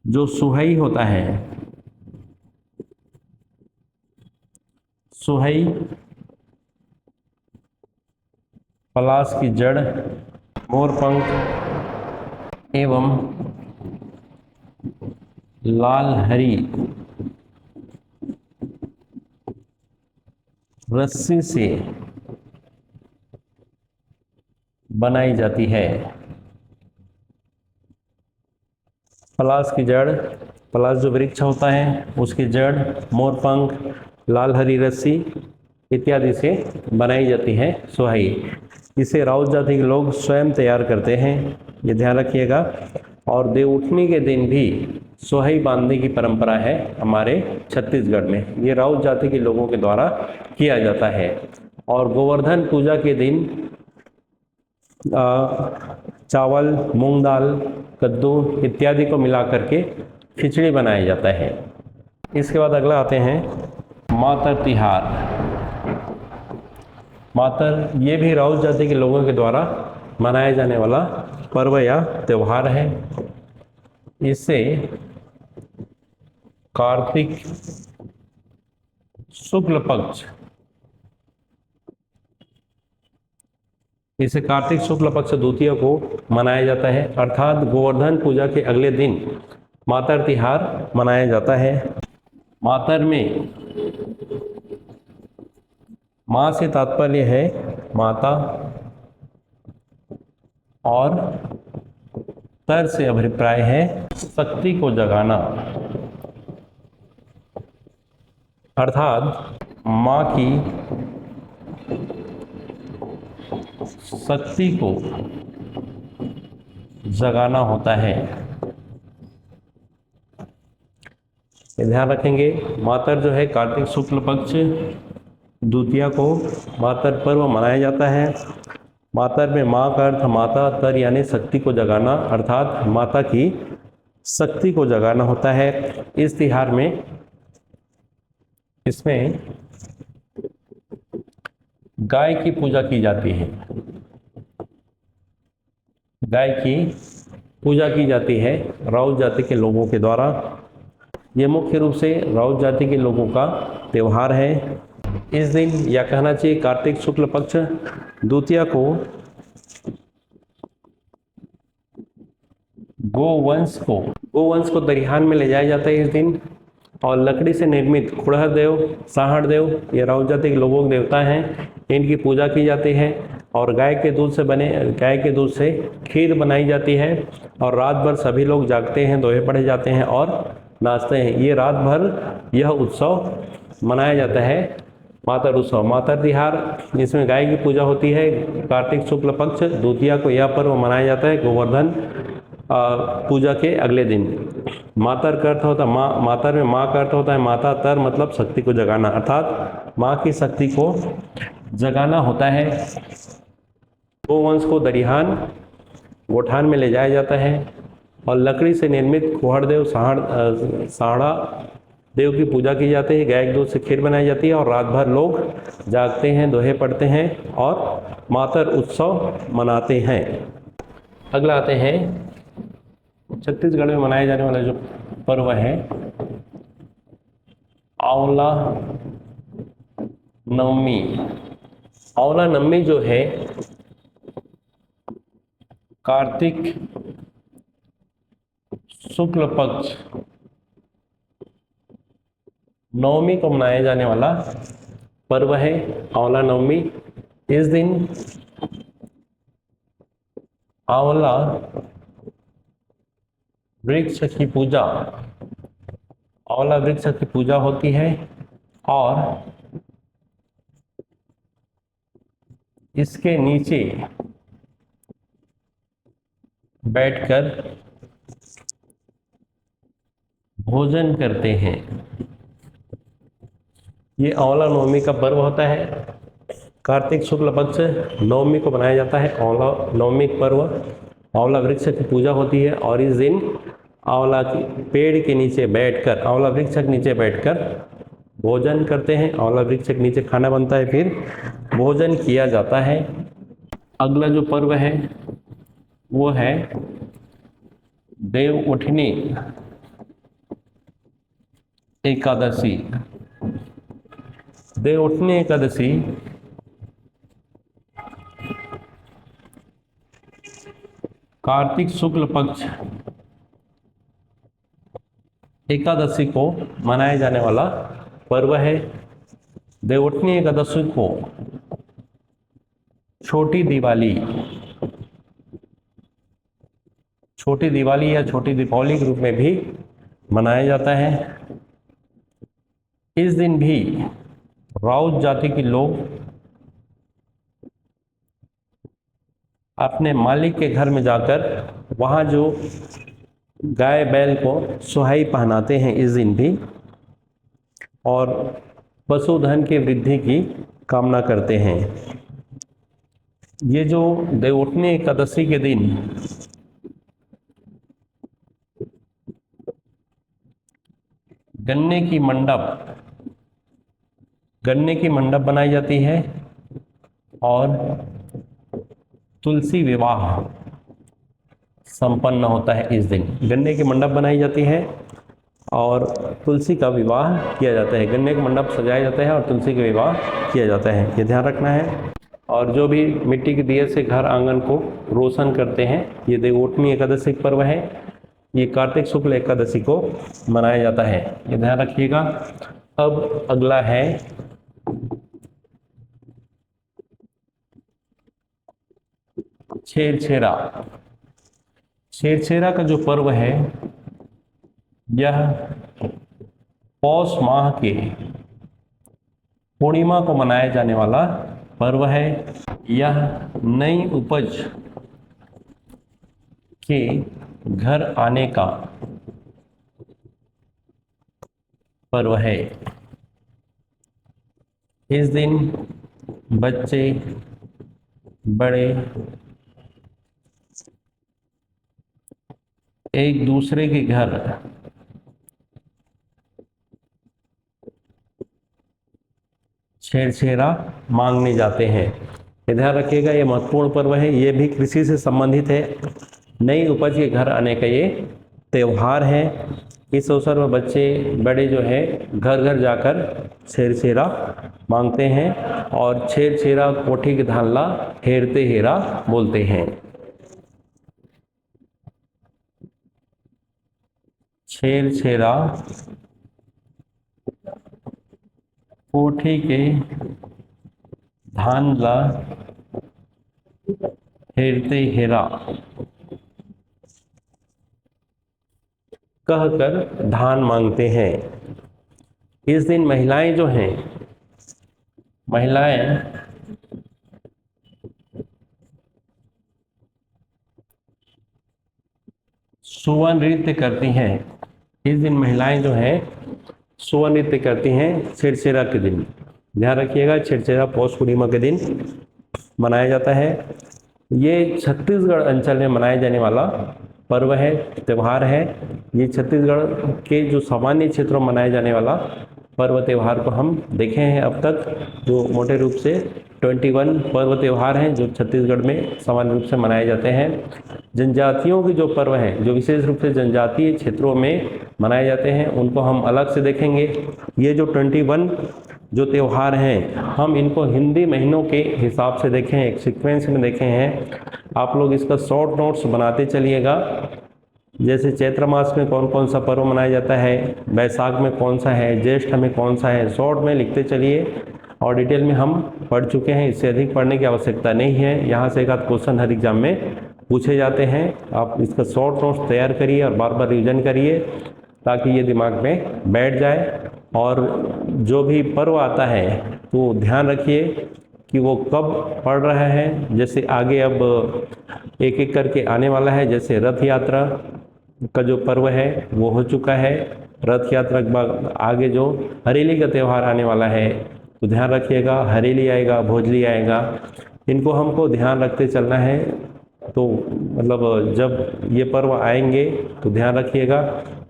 Speaker 1: जो सोहई होता है, सोहई पलाश की जड़, मोरपंख एवं लाल हरी रस्सी से बनाई जाती है। पलाश की जड़, पलाश जो वृक्ष होता है उसकी जड़, मोरपंख, लाल हरी रस्सी इत्यादि से बनाई जाती है सोहई। इसे राउत जाति के लोग स्वयं तैयार करते हैं, ये ध्यान रखिएगा। और देवउठनी के दिन भी सोहई बांधने की परंपरा है हमारे छत्तीसगढ़ में, ये राउत जाति के लोगों के द्वारा किया जाता है। और गोवर्धन पूजा के दिन चावल, मूंग दाल, कद्दू इत्यादि को मिला करके खिचड़ी बनाया जाता है। इसके बाद अगला आते हैं मातर तिहार। मातर ये भी राउत जाति के लोगों के द्वारा मनाया जाने वाला पर्व या त्यौहार है। इसे कार्तिक शुक्ल पक्ष द्वितीय को मनाया जाता है, अर्थात गोवर्धन पूजा के अगले दिन मातर तिहार मनाया जाता है। मातर में माँ से तात्पर्य है माता, और तर से अभिप्राय है शक्ति को जगाना, अर्थात माँ की शक्ति को जगाना होता है। ये ध्यान रखेंगे, मातर जो है कार्तिक शुक्ल पक्ष द्वितीया को मातर पर्व मनाया जाता है। मातर में माँ का अर्थ माता, तर यानी शक्ति को जगाना, अर्थात माता की शक्ति को जगाना होता है। इस तिहार में इसमें गाय की पूजा की जाती है। गाय की पूजा की जाती है राउत जाति के लोगों के द्वारा। ये मुख्य रूप से राउत जाति के लोगों का त्यौहार है। इस दिन, या कहना चाहिए कार्तिक शुक्ल पक्ष द्वितीया को, गोवंश को दरिहान में ले जाया जाता है इस दिन। और लकड़ी से निर्मित खुड़हर देव, साहड़ देव, ये राउत जाति के लोगों के देवता हैं, इनकी पूजा की जाती है। और गाय के दूध से खीर बनाई जाती है। और रात भर सभी लोग जागते हैं, दोहे पढ़े जाते हैं और नाचते हैं। ये रात भर यह उत्सव मनाया जाता है, मातर उत्सव, मातर तिहार, जिसमें गाय की पूजा होती है। कार्तिक शुक्ल पक्ष द्वितीया को यह पर्व मनाया जाता है गोवर्धन पूजा के अगले दिन। मातर का अर्थ होता है माँ, मातर में माँ का अर्थ होता है माता, तर मतलब शक्ति को जगाना, अर्थात माँ की शक्ति को जगाना होता है। गोवंश को दरिहान, गोठान में ले जाया जाता है और लकड़ी से निर्मित कुहड़ देव, साहड़ा देव की पूजा की जाती है। गाय के दूध से खीर बनाई जाती है और रात भर लोग जागते हैं, दोहे पढ़ते हैं और मातर उत्सव मनाते हैं। अगला आते हैं छत्तीसगढ़ में मनाए जाने वाला जो पर्व है आंवला नवमी। आंवला नवमी जो है कार्तिक शुक्ल पक्ष नवमी को मनाया जाने वाला पर्व है आंवला नवमी। इस दिन आंवला वृक्ष की पूजा, आंवला वृक्ष की पूजा होती है और इसके नीचे बैठकर भोजन करते हैं। ये आंवला नवमी का पर्व होता है। कार्तिक शुक्ल पक्ष नवमी को मनाया जाता है आंवला नवमी पर्व। आंवला वृक्ष की पूजा होती है और इस दिन आंवला के पेड़ के नीचे बैठकर, आंवला वृक्ष के नीचे बैठकर भोजन करते हैं। आंवला वृक्ष के नीचे खाना बनता है, फिर भोजन किया जाता है। अगला जो पर्व है वो है देवउठनी एकादशी। देवउठनी एकादशी कार्तिक शुक्ल पक्ष एकादशी को मनाया जाने वाला पर्व है। देवउठनी एकादशी को छोटी दिवाली या छोटी दीपावली के रूप में भी मनाया जाता है। इस दिन भी राउत जाति के लोग अपने मालिक के घर में जाकर वहाँ जो गाय बैल को सुहाई पहनाते हैं इस दिन भी, और पशुधन की वृद्धि की कामना करते हैं। ये जो देवउठनी एकादशी के दिन गन्ने की मंडप बनाई जाती है और तुलसी विवाह संपन्न होता है। इस दिन गन्ने की मंडप बनाई जाती है और तुलसी का विवाह किया जाता है। गन्ने का मंडप सजाया जाता है और तुलसी का विवाह किया जाता है, ये ध्यान रखना है। और जो भी मिट्टी के दिए से घर आंगन को रोशन करते हैं, ये देवउठनी एकादशी पर्व है। ये कार्तिक शुक्ल एकादशी को मनाया जाता है, ये ध्यान रखिएगा। अब अगला है छेरछेरा। छेरछेरा का जो पर्व है यह पौष माह के पूर्णिमा को मनाया जाने वाला पर्व है। यह नई उपज के घर आने का पर्व है। इस दिन बच्चे बड़े एक दूसरे के घर छेरछेरा मांगने जाते हैं। ध्यान रखिएगा, ये महत्वपूर्ण पर्व है, ये भी कृषि से संबंधित है। नई उपज के घर आने का ये त्यौहार है। इस अवसर पर बच्चे बड़े जो है घर घर जाकर छेरछेरा मांगते हैं और छेरछेरा कोठी के धानला हेरते हेरा बोलते हैं। छेरछेरा कोठी के धानला हेरते हेरा कहकर धान मांगते हैं। इस दिन महिलाएं जो हैं, महिलाएं सुवा नृत्य करती हैं। इस दिन महिलाएं जो हैं सुवा नृत्य करती हैं छेरछेरा के दिन। ध्यान रखिएगा, छेरछेरा पौष पूर्णिमा के दिन मनाया जाता है। ये छत्तीसगढ़ अंचल में मनाया जाने वाला पर्व है, त्यौहार है। ये छत्तीसगढ़ के जो सामान्य क्षेत्रों में मनाया जाने वाला पर्व त्यौहार को हम देखे हैं अब तक। जो मोटे रूप से 21 पर्व त्यौहार हैं जो छत्तीसगढ़ में सामान्य रूप से मनाए जाते हैं। जनजातियों के जो पर्व हैं, जो विशेष रूप से जनजातीय क्षेत्रों में मनाए जाते हैं, उनको हम अलग से देखेंगे। ये जो 21 जो त्यौहार हैं, हम इनको हिंदी महीनों के हिसाब से देखें, एक सीक्वेंस में देखे हैं। आप लोग इसका शॉर्ट नोट्स बनाते चलिएगा। जैसे चैत्र मास में कौन कौन सा पर्व मनाया जाता है, बैसाख में कौन सा है, ज्येष्ठ में कौन सा है, शॉर्ट में लिखते चलिए। और डिटेल में हम पढ़ चुके हैं, इससे अधिक पढ़ने की आवश्यकता नहीं है। यहाँ से एक आध क्वेश्चन हर एग्जाम में पूछे जाते हैं। आप इसका शॉर्ट नोट्स तैयार करिए और बार बार रिवीजन करिए ताकि ये दिमाग में बैठ जाए। और जो भी पर्व आता है तो ध्यान रखिए कि वो कब पड़ रहा है। जैसे आगे अब एक एक करके आने वाला है। जैसे रथ यात्रा का जो पर्व है वो हो चुका है। रथ यात्रा के बाद आगे जो हरेली का त्यौहार आने वाला है, तो ध्यान रखिएगा, हरेली आएगा, भोजली आएगा। इनको हमको ध्यान रखते चलना है। तो मतलब जब ये पर्व आएंगे तो ध्यान रखिएगा,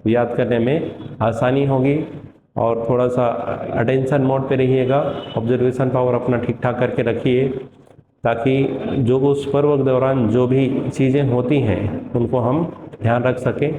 Speaker 1: याद करने में आसानी होगी। और थोड़ा सा अटेंशन मोड पे रहिएगा, ऑब्जर्वेशन पावर अपना ठीक ठाक करके रखिए ताकि जो उस पर्व के दौरान जो भी चीज़ें होती हैं उनको हम ध्यान रख सकें।